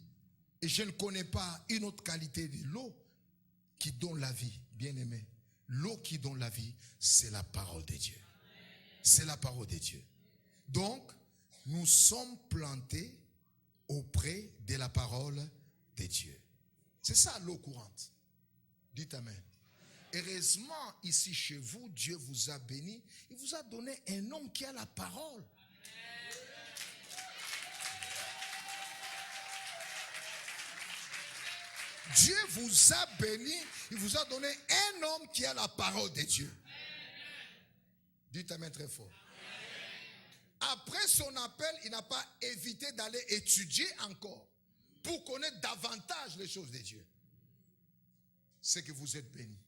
Et je ne connais pas une autre qualité de l'eau qui donne la vie, bien aimé. L'eau qui donne la vie, c'est la parole de Dieu. C'est la parole de Dieu. Donc, nous sommes plantés auprès de la parole de Dieu. C'est ça l'eau courante. Dites amen. Heureusement, ici chez vous, Dieu vous a béni. Il vous a donné un homme qui a la parole. Dieu vous a béni. Il vous a donné un homme qui a la parole de Dieu. Dites amen très fort. Après son appel, il n'a pas évité d'aller étudier encore pour connaître davantage les choses de Dieu. C'est que vous êtes bénis.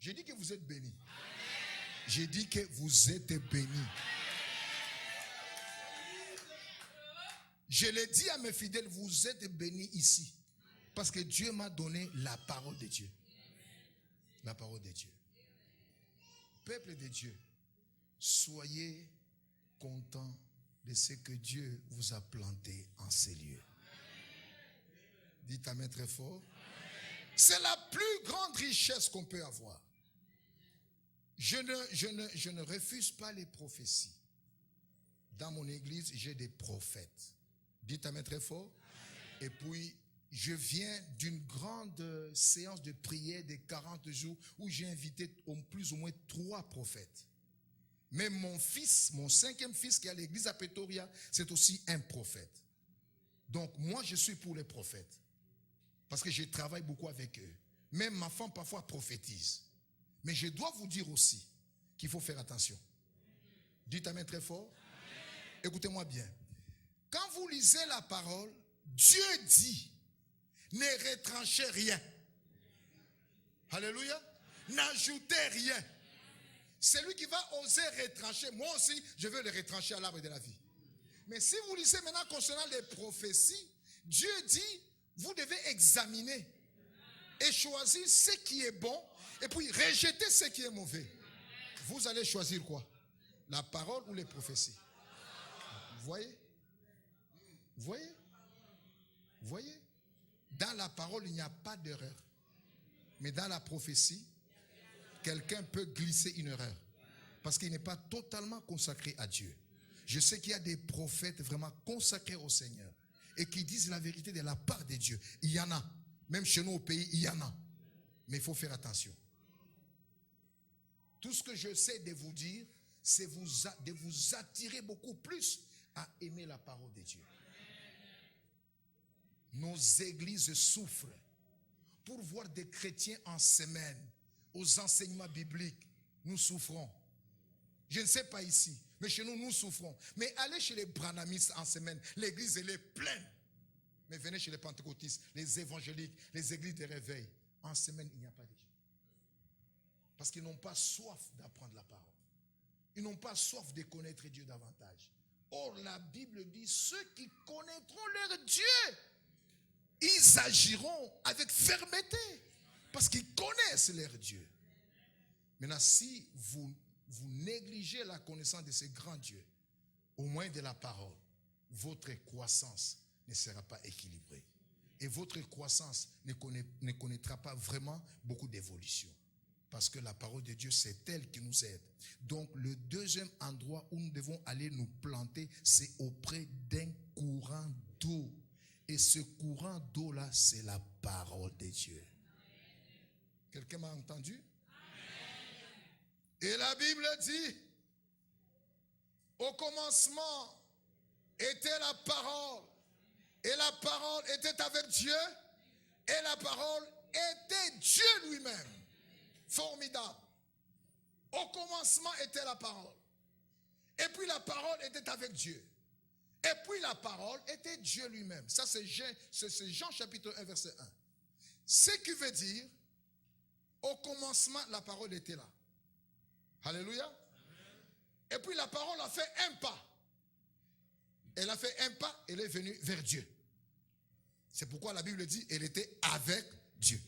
J'ai dit que vous êtes bénis. J'ai dit que vous êtes bénis. Je l'ai dit à mes fidèles, vous êtes bénis ici. Parce que Dieu m'a donné la parole de Dieu. La parole de Dieu. Peuple de Dieu, soyez content de ce que Dieu vous a planté en ces lieux. Dites amen très fort. C'est la plus grande richesse qu'on peut avoir. Je ne refuse pas les prophéties. Dans mon église, j'ai des prophètes. Dites amen très fort. Et puis, je viens d'une grande séance de prière de 40 jours où j'ai invité plus ou moins 3 prophètes. Mais mon fils, mon 5e fils qui est à l'église à Pretoria, c'est aussi un prophète. Donc moi je suis pour les prophètes. Parce que je travaille beaucoup avec eux. Même ma femme parfois prophétise. Mais je dois vous dire aussi qu'il faut faire attention. Dites amen très fort. Écoutez-moi bien. Quand vous lisez la parole, Dieu dit, ne retranchez rien. Alléluia. N'ajoutez rien. Celui qui va oser retrancher, moi aussi, je veux le retrancher à l'arbre de la vie. Mais si vous lisez maintenant concernant les prophéties, Dieu dit, vous devez examiner et choisir ce qui est bon et puis rejeter ce qui est mauvais. Vous allez choisir quoi? La parole ou les prophéties? Vous voyez? Vous voyez? Vous voyez? Dans la parole, il n'y a pas d'erreur. Mais dans la prophétie, quelqu'un peut glisser une erreur parce qu'il n'est pas totalement consacré à Dieu. Je sais qu'il y a des prophètes vraiment consacrés au Seigneur et qui disent la vérité de la part de Dieu. Il y en a. Même chez nous au pays, il y en a. Mais il faut faire attention. Tout ce que je sais de vous dire, c'est de vous attirer beaucoup plus à aimer la parole de Dieu. Nos églises souffrent pour voir des chrétiens en semaine aux enseignements bibliques. Nous souffrons. Je ne sais pas ici, mais chez nous, nous souffrons. Mais allez chez les branhamistes en semaine, l'église elle est pleine. Mais venez chez les pentecôtistes, les évangéliques, les églises de réveil. En semaine, il n'y a pas de Dieu. Parce qu'ils n'ont pas soif d'apprendre la parole. Ils n'ont pas soif de connaître Dieu davantage. Or, la Bible dit, ceux qui connaîtront leur Dieu, ils agiront avec fermeté. Parce qu'ils connaissent leur Dieu. Maintenant, si vous négligez la connaissance de ce grand Dieu, au moins de la parole, votre croissance ne sera pas équilibrée. Et votre croissance ne connaîtra pas vraiment beaucoup d'évolution. Parce que la parole de Dieu, c'est elle qui nous aide. Donc, le deuxième endroit où nous devons aller nous planter, c'est auprès d'un courant d'eau. Et ce courant d'eau-là, c'est la parole de Dieu. Quelqu'un m'a entendu? Et la Bible dit, au commencement était la parole. Et la parole était avec Dieu. Et la parole était Dieu lui-même. Formidable. Au commencement était la parole. Et puis la parole était avec Dieu. Et puis la parole était Dieu lui-même. Ça c'est Jean chapitre 1 verset 1. Ce qui veut dire, au commencement la parole était là. Alléluia. Et puis la parole a fait un pas. Elle a fait un pas, elle est venue vers Dieu. C'est pourquoi la Bible dit, elle était avec Dieu.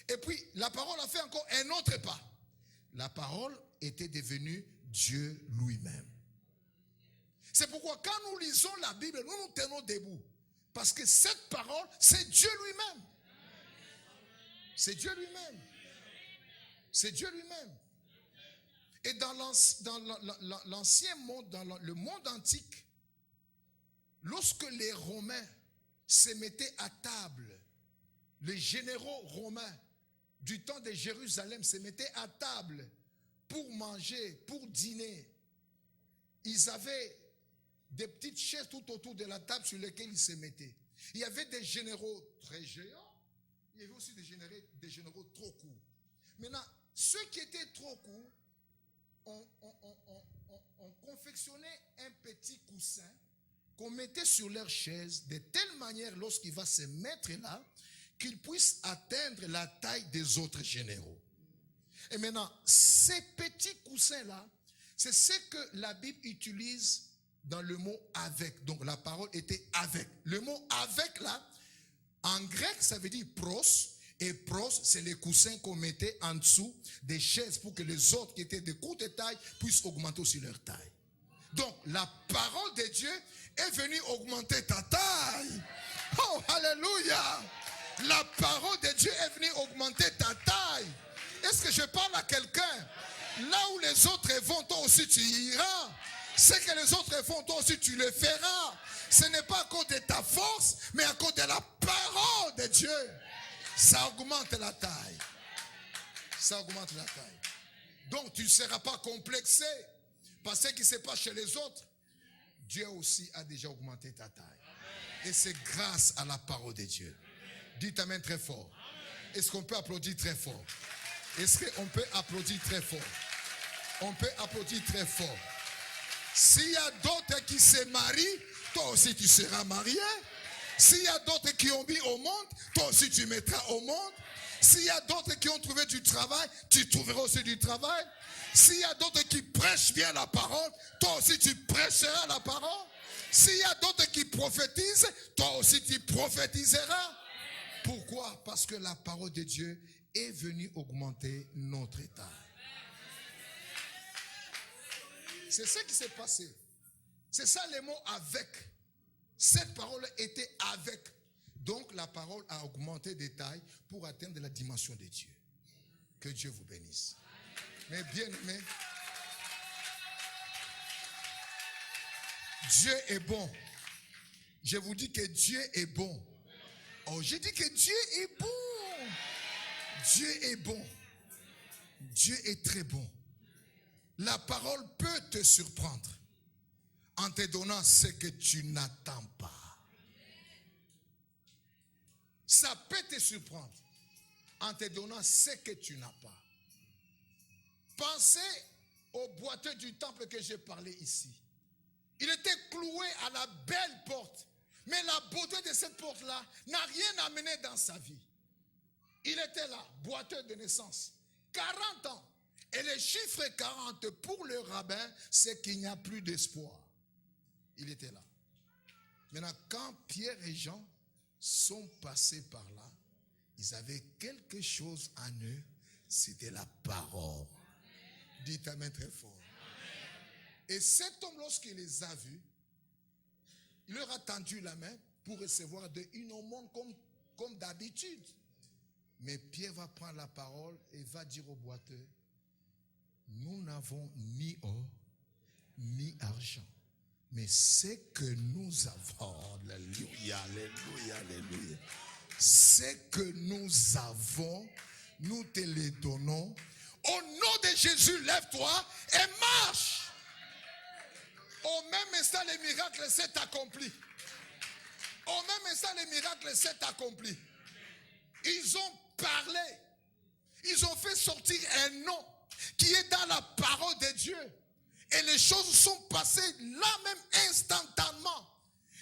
Et puis la parole a fait encore un autre pas. La parole était devenue Dieu lui-même. C'est pourquoi quand nous lisons la Bible, nous nous tenons debout. Parce que cette parole, c'est Dieu lui-même. C'est Dieu lui-même. C'est Dieu lui-même. Et dans l'ancien monde, dans le monde antique, lorsque les Romains se mettaient à table, les généraux romains du temps de Jérusalem se mettaient à table pour manger, pour dîner, ils avaient des petites chaises tout autour de la table sur lesquelles ils se mettaient. Il y avait des généraux très géants, il y avait aussi des généraux trop courts. Maintenant, ceux qui étaient trop courts, on confectionnait un petit coussin qu'on mettait sur leur chaise de telle manière lorsqu'il va se mettre là, qu'il puisse atteindre la taille des autres généraux. Et maintenant, ces petits coussins-là, c'est ce que la Bible utilise dans le mot avec. Donc la parole était avec. Le mot avec là, en grec, ça veut dire pros. Et pros, c'est les coussins qu'on mettait en dessous des chaises pour que les autres qui étaient de courte taille puissent augmenter aussi leur taille. Donc la parole de Dieu est venue augmenter ta taille. Oh, alléluia! La parole de Dieu est venue augmenter ta taille. Est-ce que je parle à quelqu'un? Là où les autres vont, toi aussi tu iras. Ce que les autres font, toi aussi tu le feras. Ce n'est pas à cause de ta force, mais à cause de la parole de Dieu. Ça augmente la taille. Ça augmente la taille. Donc tu ne seras pas complexé par ce qui se passe chez les autres. Dieu aussi a déjà augmenté ta taille. Et c'est grâce à la parole de Dieu. Dites amen très fort. Est-ce qu'on peut applaudir très fort? Est-ce qu'on peut applaudir très fort? On peut applaudir très fort. S'il y a d'autres qui se marient, toi aussi tu seras marié. S'il y a d'autres qui ont mis au monde, toi aussi tu mettras au monde. S'il y a d'autres qui ont trouvé du travail, tu trouveras aussi du travail. S'il y a d'autres qui prêchent bien la parole, toi aussi tu prêcheras la parole. S'il y a d'autres qui prophétisent, toi aussi tu prophétiseras. Pourquoi? Parce que la parole de Dieu est venue augmenter notre état. C'est ce qui s'est passé. C'est ça les mots avec. Cette parole était avec. Donc la parole a augmenté de taille pour atteindre la dimension de Dieu. Que Dieu vous bénisse. Mais bien aimé, Dieu est bon. Je vous dis que Dieu est bon. Oh, j'ai dit que Dieu est bon. Dieu est bon. Dieu est très bon. La parole peut te surprendre en te donnant ce que tu n'attends pas. Ça peut te surprendre en te donnant ce que tu n'as pas. Pensez au boiteux du temple que j'ai parlé ici. Il était cloué à la belle porte. Mais la beauté de cette porte-là n'a rien amené dans sa vie. Il était là, boiteux de naissance. 40 ans. Et le chiffre 40 pour le rabbin, c'est qu'il n'y a plus d'espoir. Il était là. Maintenant, quand Pierre et Jean sont passés par là, ils avaient quelque chose en eux, c'était la parole. Dites amen très fort. Et cet homme, lorsqu'il les a vus, il leur a tendu la main pour recevoir une aumône comme d'habitude. Mais Pierre va prendre la parole et va dire au boiteux, nous n'avons ni or, ni argent. Mais ce que nous avons, alléluia, alléluia, alléluia. Ce que nous avons, nous te le donnons. Au nom de Jésus, lève-toi et marche. Au même instant, le miracle s'est accompli. Au même instant, le miracle s'est accompli. Ils ont parlé. Ils ont fait sortir un nom qui est dans la parole de Dieu. Et les choses sont passées là même instantanément.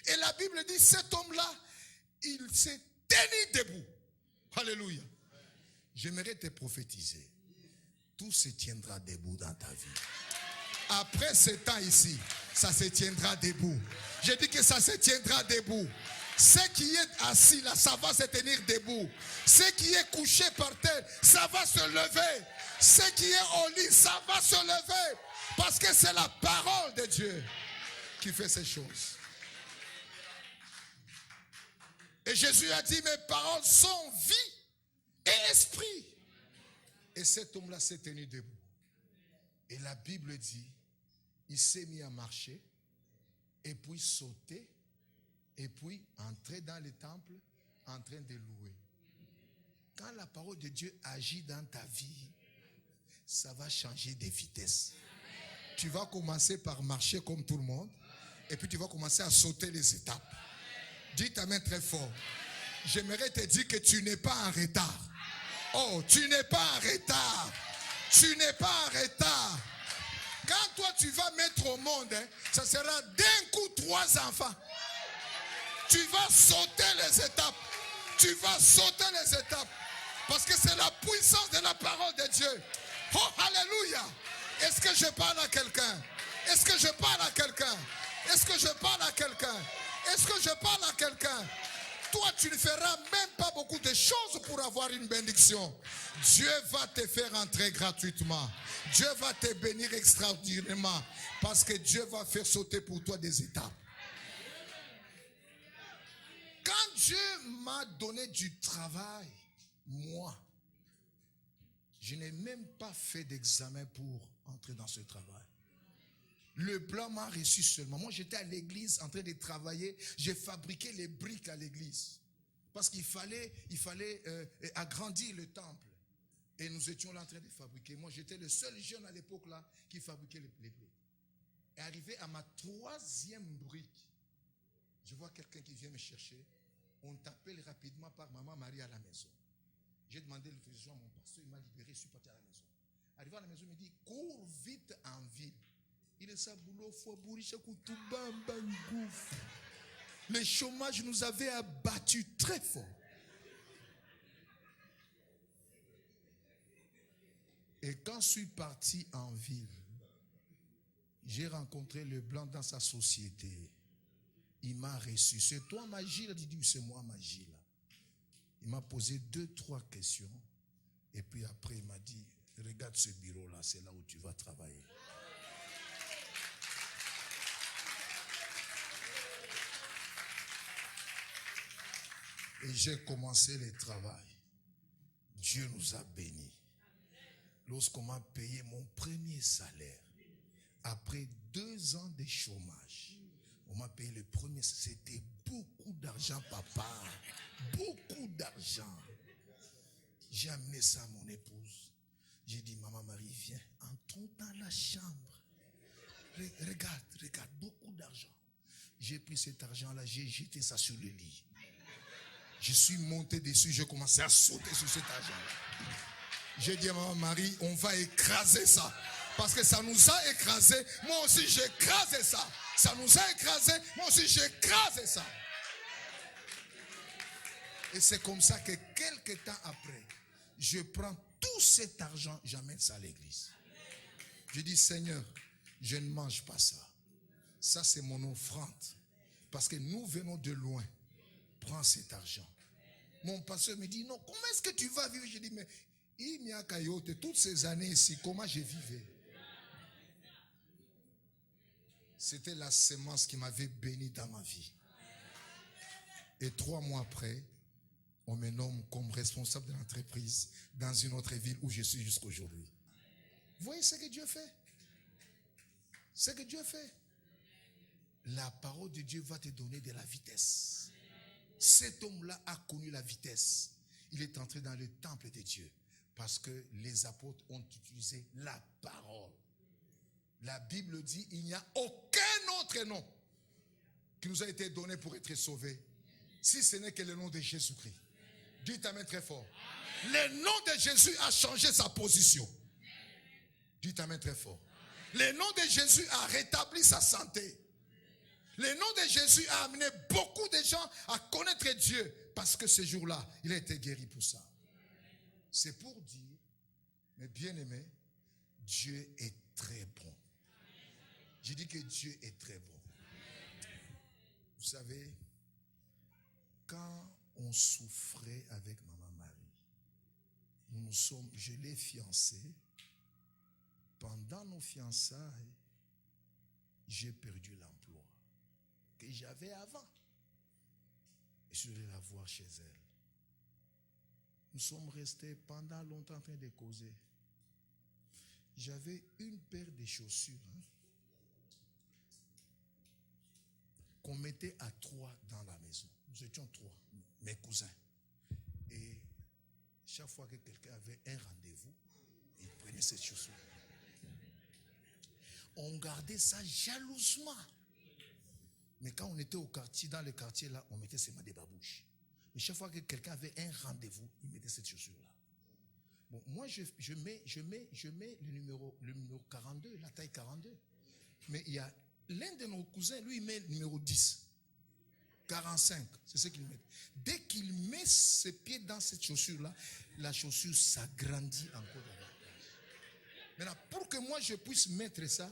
Et la Bible dit, cet homme-là, il s'est tenu debout. Alléluia. J'aimerais te prophétiser. Tout se tiendra debout dans ta vie. Après ce temps ici, ça se tiendra debout. Je dis que ça se tiendra debout. Ce qui est assis là, ça va se tenir debout. Ce qui est couché par terre, ça va se lever. Ce qui est au lit, ça va se lever. Parce que c'est la parole de Dieu qui fait ces choses. Et Jésus a dit, mes paroles sont vie et esprit. Et cet homme-là s'est tenu debout. Et la Bible dit, il s'est mis à marcher, et puis sauter, et puis entrer dans le temple en train de louer. Quand la parole de Dieu agit dans ta vie, ça va changer de vitesse. Tu vas commencer par marcher comme tout le monde, et puis tu vas commencer à sauter les étapes. Dis ta main très fort. J'aimerais te dire que tu n'es pas en retard. Oh, tu n'es pas en retard. Tu n'es pas en retard. Quand toi tu vas mettre au monde, ça sera d'un coup 3 enfants. Tu vas sauter les étapes. Tu vas sauter les étapes. Parce que c'est la puissance de la parole de Dieu. Oh, alléluia. Est-ce que je parle à quelqu'un? Est-ce que je parle à quelqu'un? Est-ce que je parle à quelqu'un? Est-ce que je parle à quelqu'un? Toi, tu ne feras même pas beaucoup de choses pour avoir une bénédiction. Dieu va te faire entrer gratuitement. Dieu va te bénir extraordinairement. Parce que Dieu va faire sauter pour toi des étapes. Quand Dieu m'a donné du travail, moi, je n'ai même pas fait d'examen pour entrer dans ce travail. Le blanc m'a reçu seulement. Moi, j'étais à l'église en train de travailler. J'ai fabriqué les briques à l'église. Parce qu'il fallait agrandir le temple. Et nous étions là en train de fabriquer. Moi, j'étais le seul jeune à l'époque là qui fabriquait les briques. Et arrivé à ma 3e brique, je vois quelqu'un qui vient me chercher. On t'appelle rapidement par maman Marie à la maison. J'ai demandé l'autorisation à mon pasteur. Il m'a libéré. Je suis parti à la maison. Arrivé à la maison, il me dit, cours vite en ville. Le chômage nous avait abattus très fort. Et quand je suis parti en ville, j'ai rencontré le blanc dans sa société. Il m'a reçu. C'est toi Magie? Il a dit, c'est moi Magie là. Il m'a posé 2-3 questions. Et puis après, il m'a dit, regarde ce bureau là, c'est là où tu vas travailler. Et j'ai commencé le travail. Dieu nous a bénis. Lorsqu'on m'a payé mon premier salaire, après 2 ans de chômage, on m'a payé le premier. C'était beaucoup d'argent, papa. Beaucoup d'argent. J'ai amené ça à mon épouse. J'ai dit, maman Marie, viens, entrons dans la chambre. Regarde, beaucoup d'argent. J'ai pris cet argent-là, j'ai jeté ça sur le lit. Je suis monté dessus, j'ai commencé à sauter sur cet argent-là. J'ai dit à maman Marie, on va écraser ça. Parce que ça nous a écrasé. Moi aussi, j'ai écrasé ça. Ça nous a écrasé. Moi aussi, j'ai écrasé ça. Et c'est comme ça que quelques temps après, je prends tout cet argent, j'amène ça à l'église. Je dis, Seigneur, je ne mange pas ça. Ça, c'est mon offrande. Parce que nous venons de loin. Prends cet argent. Mon pasteur me dit, non, comment est-ce que tu vas vivre? Je dis, mais il n'y a qu'à toutes ces années ici, comment je vivais? C'était la semence qui m'avait béni dans ma vie. Et 3 mois après, on me nomme comme responsable de l'entreprise dans une autre ville où je suis jusqu'aujourd'hui. Vous voyez ce que Dieu fait? Ce que Dieu fait. La parole de Dieu va te donner de la vitesse. Cet homme-là a connu la vitesse. Il est entré dans le temple de Dieu parce que les apôtres ont utilisé la parole. La Bible dit, il n'y a aucun autre nom qui nous a été donné pour être sauvés, si ce n'est que le nom de Jésus-Christ. Dites amen très fort. Amen. Le nom de Jésus a changé sa position. Dites amen très fort. Le nom de Jésus a rétabli sa santé. Le nom de Jésus a amené beaucoup de gens à connaître Dieu parce que ce jour-là, il a été guéri pour ça. C'est pour dire, mes bien-aimés, Dieu est très bon. Je dis que Dieu est très bon. Vous savez, quand on souffrait avec Maman Marie, je l'ai fiancée. Pendant nos fiançailles, j'ai perdu l'emploi que j'avais avant. Et je suis allé la voir chez elle. Nous sommes restés pendant longtemps en train de causer. J'avais une paire de chaussures qu'on mettait à 3 dans la maison. Nous étions 3, mes cousins. Et chaque fois que quelqu'un avait un rendez-vous, il prenait cette chaussure. On gardait ça jalousement. Mais quand on était au quartier, dans le quartier là, on mettait seulement des babouches. Mais chaque fois que quelqu'un avait un rendez-vous, il mettait cette chaussure-là. Bon, moi, je mets le numéro 42, la taille 42. Mais il y a l'un de nos cousins, lui, il met le numéro 10. 45, c'est ce qu'il met. Dès qu'il met ses pieds dans cette chaussure-là, la chaussure s'agrandit encore. Maintenant, pour que moi je puisse mettre ça,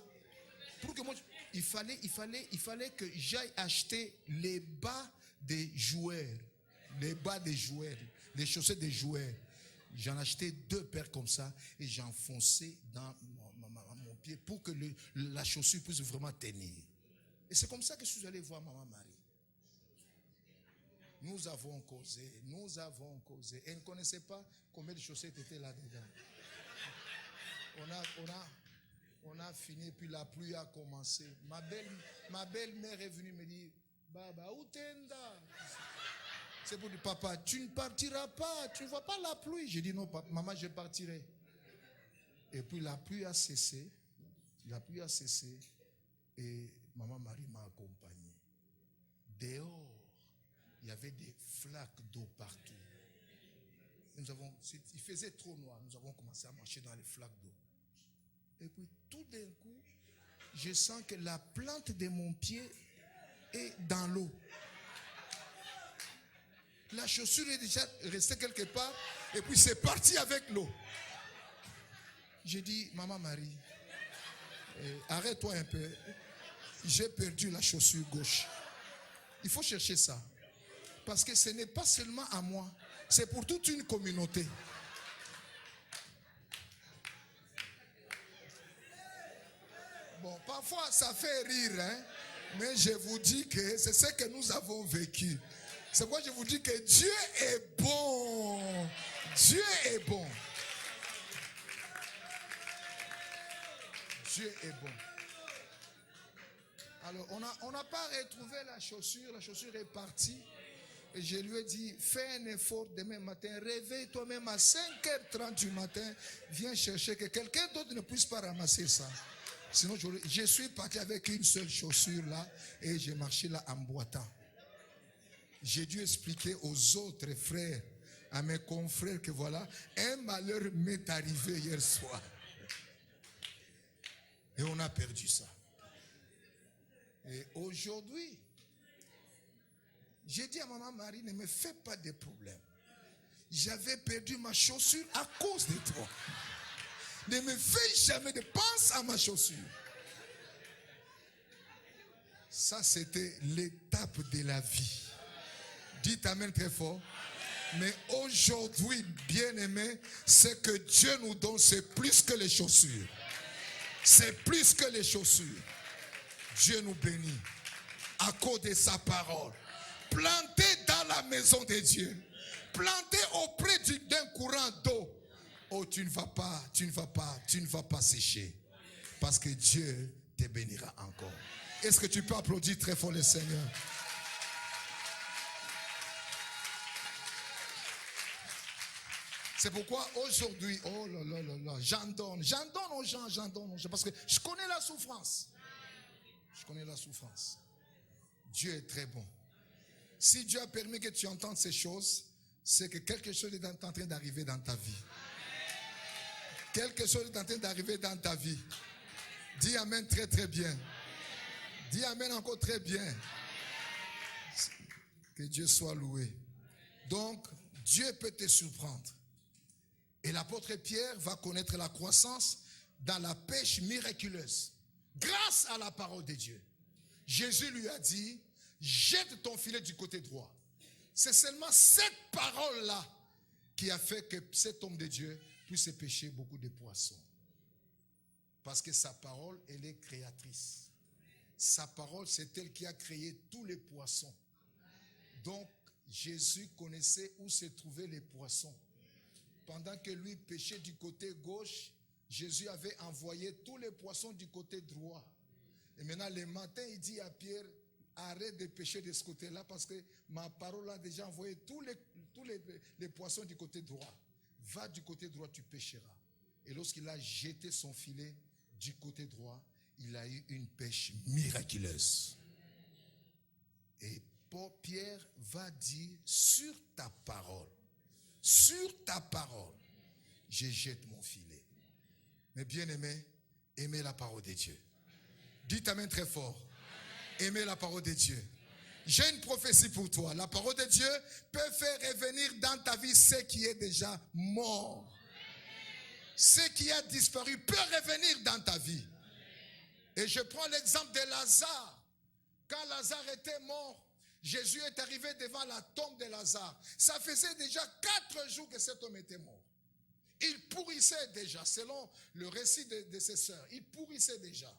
il fallait que j'aille acheter les bas des joueurs. Les bas des joueurs, les chaussettes des joueurs. J'en achetais 2 paires comme ça et j'enfonçais dans mon pied pour que la chaussure puisse vraiment tenir. Et c'est comme ça que je suis allé voir Maman Marie. Nous avons causé. Elle ne connaissait pas combien de chaussettes étaient là-dedans. On a fini, puis la pluie a commencé. Ma belle-mère est venue me dire, Baba, où t'enda? C'est pour dire, papa, tu ne partiras pas, tu ne vois pas la pluie. J'ai dit, non, papa, maman, je partirai. Et puis la pluie a cessé. Et Maman Marie m'a accompagné. Dehors, il y avait des flaques d'eau partout. Il faisait trop noir. Nous avons commencé à marcher dans les flaques d'eau. Et puis tout d'un coup, je sens que la plante de mon pied est dans l'eau. La chaussure est déjà restée quelque part et puis c'est parti avec l'eau. J'ai dit, Maman Marie, arrête-toi un peu. J'ai perdu la chaussure gauche. Il faut chercher ça. Parce que ce n'est pas seulement à moi, c'est pour toute une communauté. Bon, parfois ça fait rire, mais je vous dis que c'est ce que nous avons vécu. C'est pourquoi je vous dis que Dieu est bon. Dieu est bon. Dieu est bon. Alors, on n'a pas retrouvé la chaussure est partie. Et je lui ai dit, fais un effort demain matin, réveille-toi même à 5h30 du matin, viens chercher que quelqu'un d'autre ne puisse pas ramasser ça. Sinon, je suis parti avec une seule chaussure là et j'ai marché là en boitant. J'ai dû expliquer aux autres frères, à mes confrères que voilà, un malheur m'est arrivé hier soir. Et on a perdu ça. Et aujourd'hui, j'ai dit à Maman Marie, ne me fais pas de problème. J'avais perdu ma chaussure à cause de toi. Ne me fais jamais de pense à ma chaussure. Ça, c'était l'étape de la vie. Dites amen très fort. Mais aujourd'hui, bien-aimé, ce que Dieu nous donne, c'est plus que les chaussures. C'est plus que les chaussures. Dieu nous bénit à cause de sa parole. Planté dans la maison de Dieu. planté auprès d'un courant d'eau. Oh, tu ne vas pas sécher. Parce que Dieu te bénira encore. Est-ce que tu peux applaudir très fort le Seigneur? C'est pourquoi aujourd'hui, oh là là là là, j'en donne aux gens, parce que je connais la souffrance. Je connais la souffrance. Dieu est très bon. Si Dieu a permis que tu entendes ces choses, c'est que quelque chose est en train d'arriver dans ta vie. Quelque chose est en train d'arriver dans ta vie. Dis amen très très bien. Dis amen encore très bien. Que Dieu soit loué. Donc, Dieu peut te surprendre. Et l'apôtre Pierre va connaître la croissance dans la pêche miraculeuse. Grâce à la parole de Dieu. Jésus lui a dit, jette ton filet du côté droit. C'est seulement cette parole-là qui a fait que cet homme de Dieu puisse pêcher beaucoup de poissons. Parce que sa parole, elle est créatrice. Sa parole, c'est elle qui a créé tous les poissons. Donc, Jésus connaissait où se trouvaient les poissons. Pendant que lui pêchait du côté gauche, Jésus avait envoyé tous les poissons du côté droit. Et maintenant, le matin, il dit à Pierre, arrête de pêcher de ce côté-là parce que ma parole a déjà envoyé tous les poissons du côté droit. Va du côté droit, tu pêcheras. Et lorsqu'il a jeté son filet du côté droit, il a eu une pêche miraculeuse. Et Pierre va dire, sur ta parole, je jette mon filet. Mais bien aimé, aimez la parole de Dieu. Dites amen très fort. Aimez la parole de Dieu. J'ai une prophétie pour toi. La parole de Dieu peut faire revenir dans ta vie ce qui est déjà mort. Ce qui a disparu peut revenir dans ta vie. Et je prends l'exemple de Lazare. Quand Lazare était mort, Jésus est arrivé devant la tombe de Lazare. Ça faisait déjà 4 jours que cet homme était mort. Il pourrissait déjà, selon le récit de ses sœurs. Il pourrissait déjà.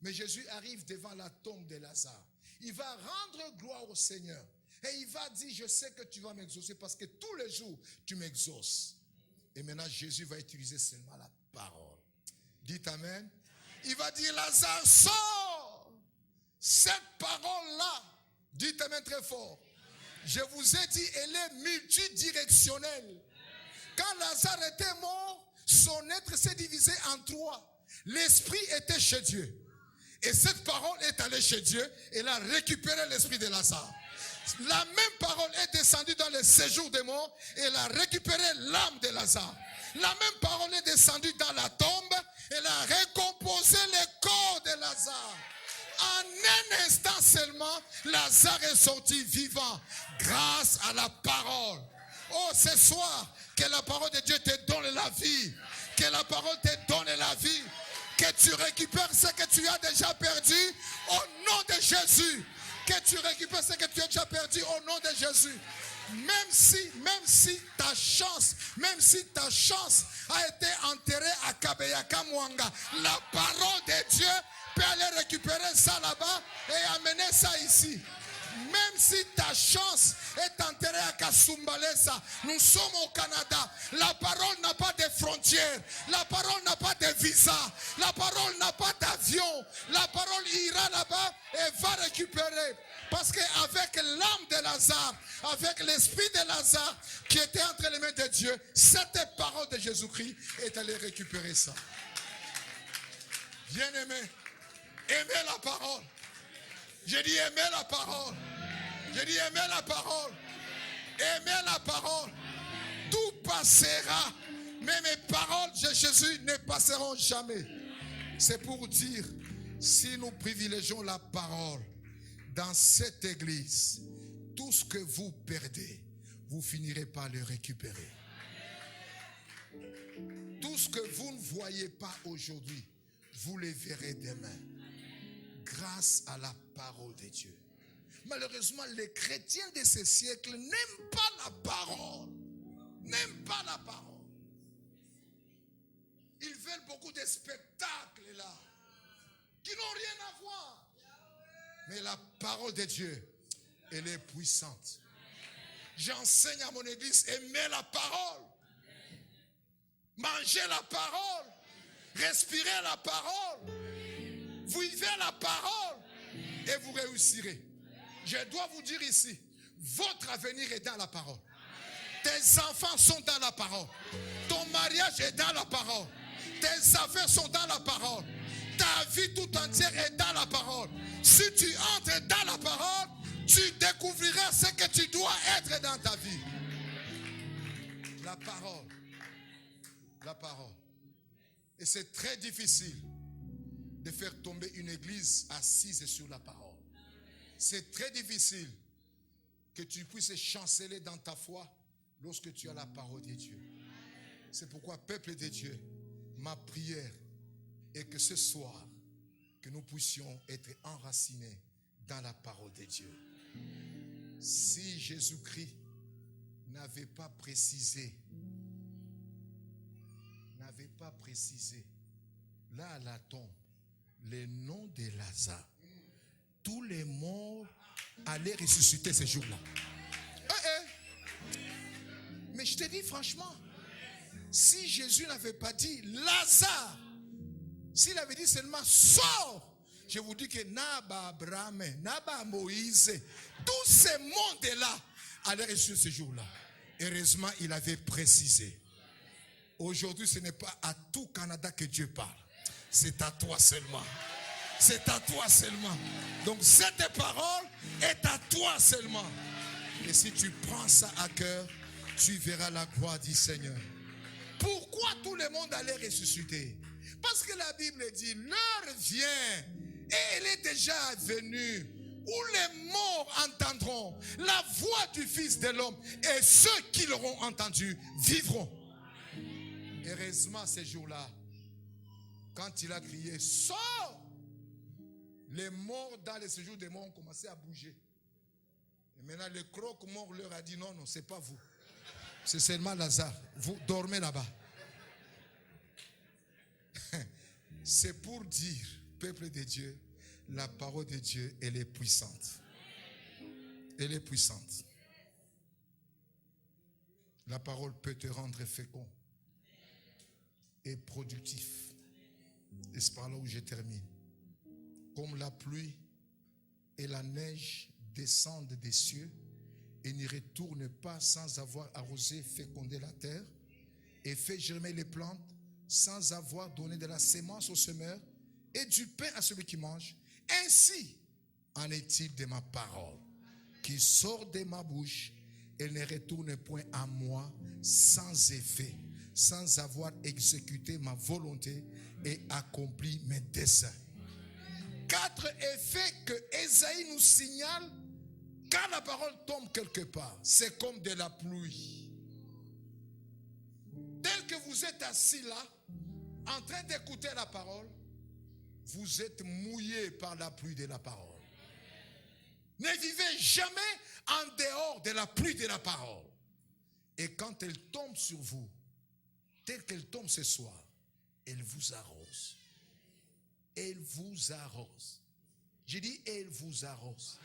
Mais Jésus arrive devant la tombe de Lazare. Il va rendre gloire au Seigneur. Et il va dire, je sais que tu vas m'exaucer parce que tous les jours, tu m'exauces. Et maintenant, Jésus va utiliser seulement la parole. Dites amen. Il va dire, Lazare, sors. Cette parole-là, dites amen très fort. Je vous ai dit, elle est multidirectionnelle. Quand Lazare était mort, son être s'est divisé en 3. L'esprit était chez Dieu. Et cette parole est allée chez Dieu et elle a récupéré l'esprit de Lazare. La même parole est descendue dans le séjour des morts et elle a récupéré l'âme de Lazare. La même parole est descendue dans la tombe et elle a recomposé le corps de Lazare. En un instant seulement, Lazare est sorti vivant grâce à la parole. Oh, ce soir, que la parole de Dieu te donne la vie. Que la parole te donne la vie. Que tu récupères ce que tu as déjà perdu au nom de Jésus. Que tu récupères ce que tu as déjà perdu au nom de Jésus. Même si ta chance a été enterrée à Kabeyaka Mwanga, la parole de Dieu peut aller récupérer ça là-bas et amener ça ici. Même si ta chance est enterrée à Kasumbalesa, nous sommes au Canada. La parole n'a pas de frontières. La parole n'a pas de visa. La parole n'a pas d'avion. La parole ira là-bas et va récupérer. Parce qu'avec l'âme de Lazare, avec l'esprit de Lazare qui était entre les mains de Dieu, cette parole de Jésus-Christ est allée récupérer ça. Bien-aimé, aimez la parole. J'ai dit aimez la parole. J'ai dit aimez la parole. Aimez la parole. Tout passera. Mais mes paroles de Jésus ne passeront jamais. C'est pour dire, si nous privilégions la parole dans cette église, tout ce que vous perdez, vous finirez par le récupérer. Tout ce que vous ne voyez pas aujourd'hui, vous le verrez demain. Grâce à la parole de Dieu. Malheureusement, les chrétiens de ce siècle n'aiment pas la parole. N'aiment pas la parole. Ils veulent beaucoup de spectacles là, qui n'ont rien à voir. Mais la parole de Dieu, elle est puissante. J'enseigne à mon église, aimez la parole. Mangez la parole. Respirez la parole. Vivez la parole. Et vous réussirez. Je dois vous dire ici, votre avenir est dans la parole. Tes enfants sont dans la parole. Ton mariage est dans la parole. Tes affaires sont dans la parole. Ta vie tout entière est dans la parole. Si tu entres dans la parole, tu découvriras ce que tu dois être dans ta vie. La parole. La parole. Et c'est très difficile de faire tomber une église assise sur la parole. C'est très difficile que tu puisses chanceler dans ta foi lorsque tu as la parole de Dieu. C'est pourquoi, peuple de Dieu, ma prière est que ce soir, que nous puissions être enracinés dans la parole de Dieu. Si Jésus-Christ n'avait pas précisé, là à la tombe, le nom de Lazare, tous les morts allaient ressusciter ce jour-là. Mais je te dis franchement, si Jésus n'avait pas dit Lazare, s'il avait dit seulement sors, je vous dis que Naba Abraham, Naba Moïse, tous ces mondes-là allaient ressusciter ce jour-là. Heureusement, il avait précisé. Aujourd'hui, ce n'est pas à tout Canada que Dieu parle. C'est à toi seulement. C'est à toi seulement. Donc cette parole est à toi seulement. Et si tu prends ça à cœur, tu verras la gloire du Seigneur. Pourquoi tout le monde allait ressusciter? Parce que la Bible dit, l'heure vient et elle est déjà venue où les morts entendront la voix du Fils de l'homme et ceux qui l'auront entendu vivront. Heureusement, ces jours-là, quand il a crié, sors, les morts dans les séjours des morts ont commencé à bouger. Et maintenant, le croque-mort leur a dit, non, non, c'est pas vous. C'est seulement Lazare. Vous dormez là-bas. C'est pour dire, peuple de Dieu, la parole de Dieu, elle est puissante. Elle est puissante. La parole peut te rendre fécond et productif. Et c'est par là où je termine. Comme la pluie et la neige descendent des cieux et n'y retournent pas sans avoir arrosé, fécondé la terre et fait germer les plantes sans avoir donné de la sémence au semeur et du pain à celui qui mange, ainsi en est-il de ma parole qui sort de ma bouche. Elle ne retourne point à moi sans effet, sans avoir exécuté ma volonté et accompli mes desseins. 4 effets que Ésaïe nous signale quand la parole tombe quelque part. C'est comme de la pluie. Tel que vous êtes assis là, en train d'écouter la parole, vous êtes mouillé par la pluie de la parole. Ne vivez jamais en dehors de la pluie de la parole. Et quand elle tombe sur vous, telle qu'elle tombe ce soir, elle vous arrose. Elle vous arrose. J'ai dit, elle vous arrose.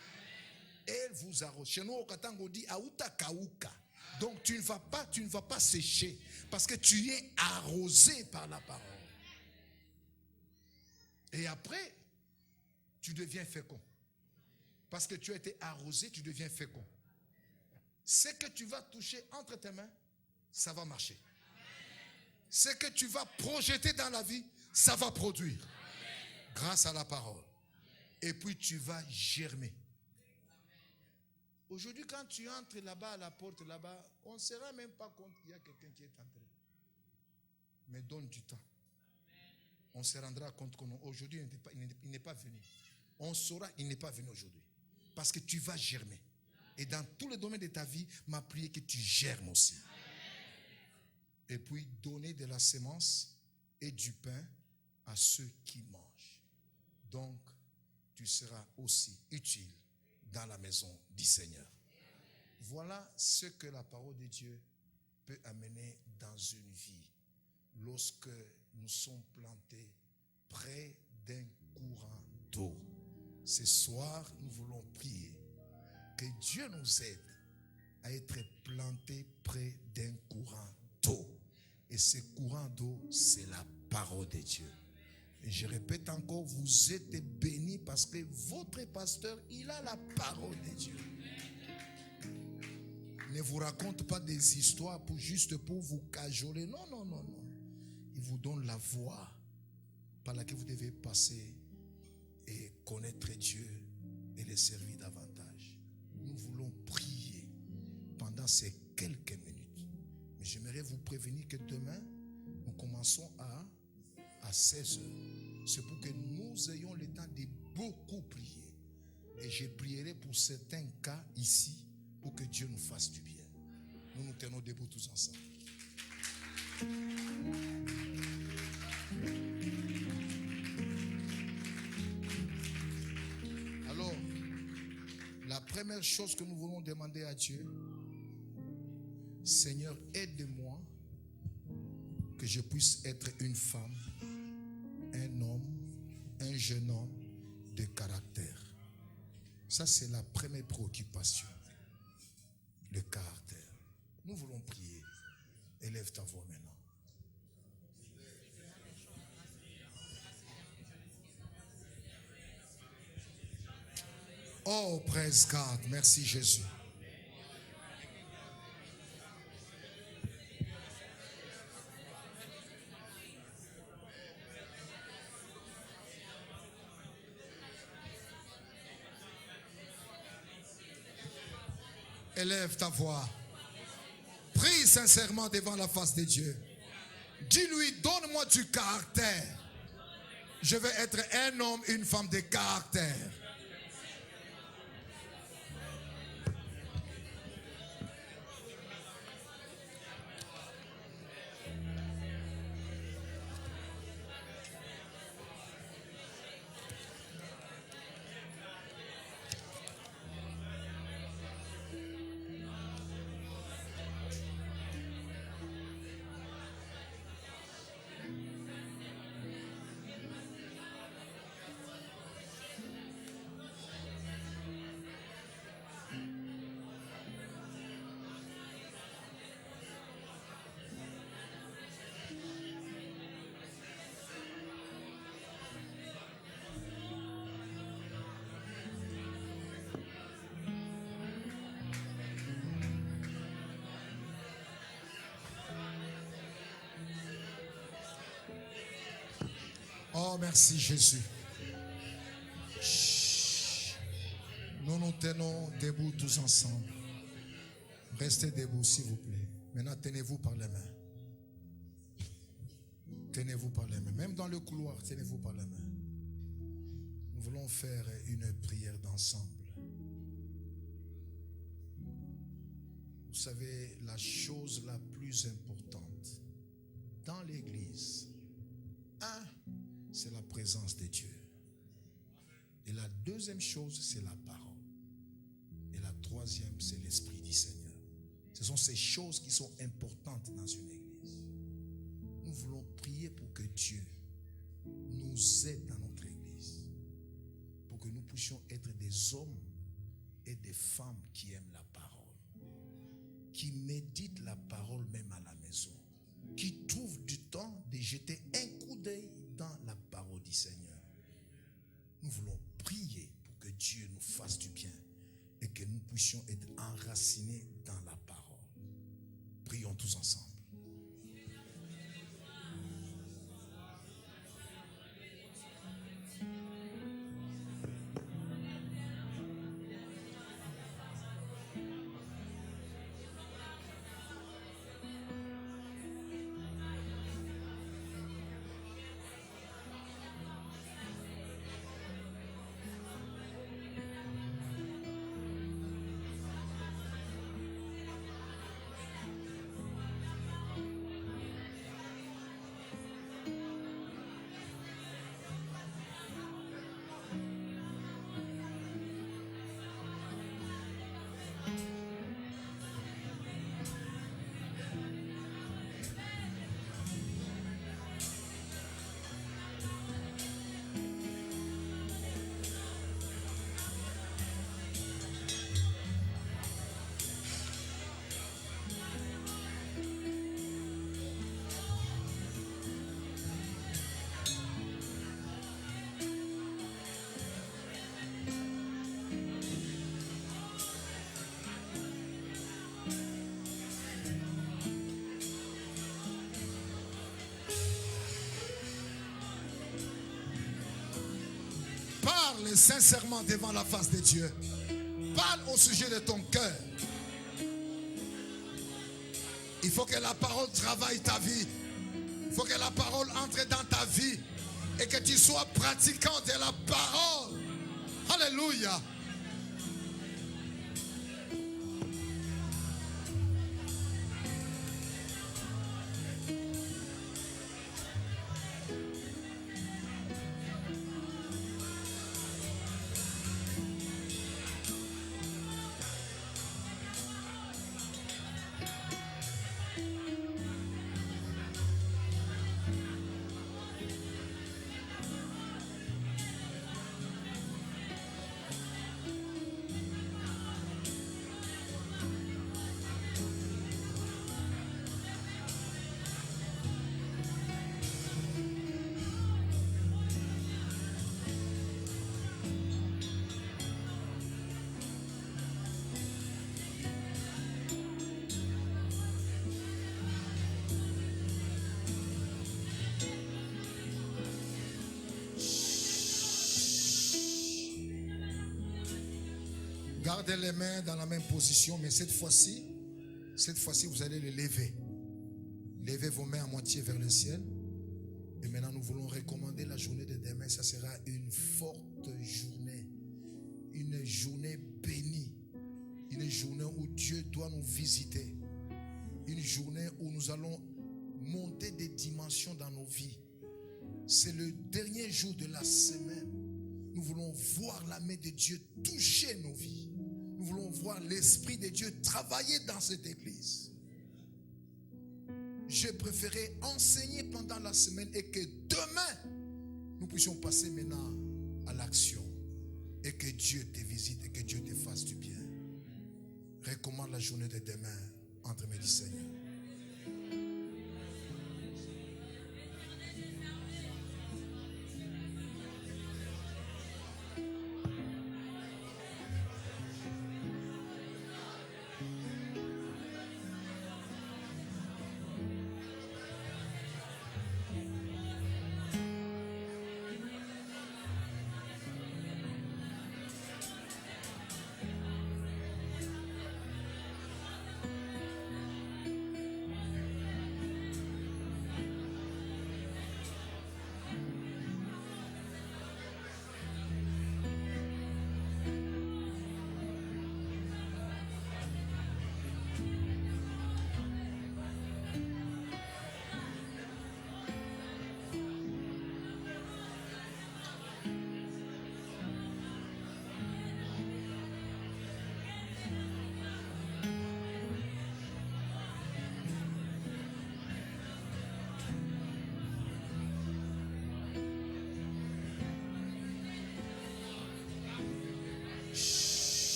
Elle vous arrose. Chez nous, au Katanga, on dit Aouta Kauka. Donc tu ne vas pas sécher parce que tu es arrosé par la parole. Et après, tu deviens fécond. Parce que tu as été arrosé, tu deviens fécond. Ce que tu vas toucher entre tes mains, ça va marcher. Ce que tu vas projeter dans la vie, ça va produire. Grâce à la parole. Et puis tu vas germer. Aujourd'hui, quand tu entres là-bas à la porte, là-bas, on ne se rend même pas compte qu'il y a quelqu'un qui est entré. Mais donne du temps. On se rendra compte qu'aujourd'hui, il n'est pas venu. On saura, il n'est pas venu aujourd'hui. Parce que tu vas germer. Et dans tous les domaines de ta vie, ma prière est que tu germes aussi. Et puis, donner de la sémence et du pain à ceux qui mangent. Donc, tu seras aussi utile dans la maison du Seigneur. Voilà ce que la parole de Dieu peut amener dans une vie lorsque nous sommes plantés près d'un courant d'eau. Ce soir, nous voulons prier que Dieu nous aide à être planté près d'un courant d'eau. Et ce courant d'eau, c'est la parole de Dieu. Et je répète encore, vous êtes bénis parce que votre pasteur, il a la parole de Dieu. Ne vous raconte pas des histoires juste pour vous cajoler. Non, non, non, non. Il vous donne la voie par laquelle vous devez passer et connaître Dieu et le servir davantage. Nous voulons prier pendant ces quelques minutes. Mais j'aimerais vous prévenir que demain, nous commençons à 16 heures. C'est pour que nous ayons le temps de beaucoup prier. Et je prierai pour certains cas ici pour que Dieu nous fasse du bien. Nous nous tenons debout tous ensemble. Alors, la première chose que nous voulons demander à Dieu, Seigneur, aide-moi que je puisse être une femme, un homme, un jeune homme de caractère. Ça, c'est la première préoccupation. Le caractère. Nous voulons prier. Élève ta voix maintenant. Oh, praise God. Merci Jésus. Élève ta voix. Prie sincèrement devant la face de Dieu. Dis-lui, donne-moi du caractère. Je veux être un homme, une femme de caractère. Oh, merci Jésus. Chut. Nous nous tenons debout tous ensemble. Restez debout s'il vous plaît. Maintenant, tenez-vous par les mains. Tenez-vous par les mains. Même dans le couloir, tenez-vous par les mains. Nous voulons faire une prière d'ensemble. Vous savez, la chose la plus importante dans l'église, c'est la présence de Dieu. Et la deuxième chose, c'est la parole. Et la troisième, c'est l'Esprit du Seigneur. Ce sont ces choses qui sont importantes dans une église. Nous voulons prier pour que Dieu nous aide dans notre église. Pour que nous puissions être des hommes et des femmes qui aiment la parole. Qui méditent la parole même à la maison. Qui trouvent du temps de jeter un coup d'œil dans la parole du Seigneur. Nous voulons prier pour que Dieu nous fasse du bien et que nous puissions être enracinés dans la parole. Prions tous ensemble. Parle sincèrement devant la face de Dieu. Parle au sujet de ton cœur. Il faut que la parole travaille ta vie. Il faut que la parole entre dans ta vie et que tu sois pratiquant de la parole. Alléluia. Gardez les mains dans la même position, mais cette fois-ci, vous allez les lever. Levez vos mains à moitié vers le ciel. Et maintenant, nous voulons recommander la journée de demain. Ça sera une forte journée. Une journée bénie. Une journée où Dieu doit nous visiter. Une journée où nous allons monter des dimensions dans nos vies. C'est le dernier jour de la semaine. Nous voulons voir la main de Dieu toucher nos vies. Nous voulons voir l'Esprit de Dieu travailler dans cette église. J'ai préféré enseigner pendant la semaine et que demain, nous puissions passer maintenant à l'action. Et que Dieu te visite et que Dieu te fasse du bien. Recommande la journée de demain entre mes dix Seigneur.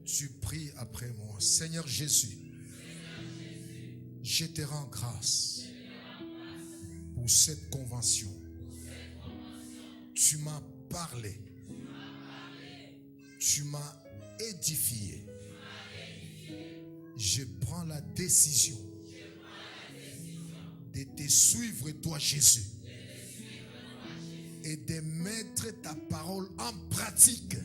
Tu pries après moi. Seigneur Jésus, je te rends grâce pour cette convention. Tu m'as parlé. Tu m'as édifié. Je prends la décision de te suivre, toi Jésus, et de mettre ta parole en pratique.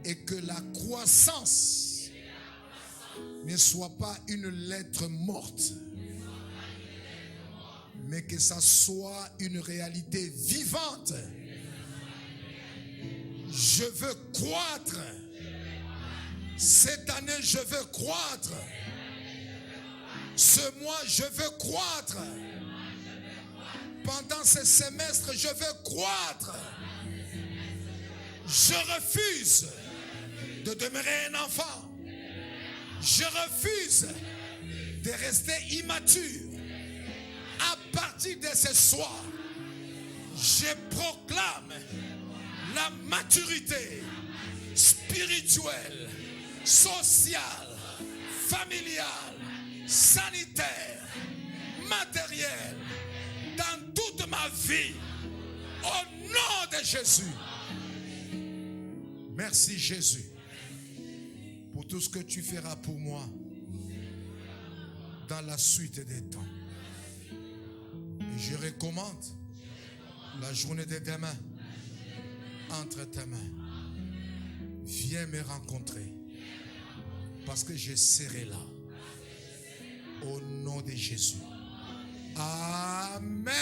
Et que la croissance ne soit pas une lettre morte, mais que ça soit une réalité vivante. Je veux croître. Cette année, je veux croître. Ce mois, je veux croître. Pendant ce semestre, je veux croître. Je refuse de demeurer un enfant. Je refuse de rester immature. À partir de ce soir, je proclame la maturité spirituelle, sociale, familiale, sanitaire, matérielle dans toute ma vie. Au nom de Jésus. Merci Jésus pour tout ce que tu feras pour moi dans la suite des temps. Et je recommande la journée de demain entre tes mains. Viens me rencontrer parce que je serai là. Au nom de Jésus. Amen.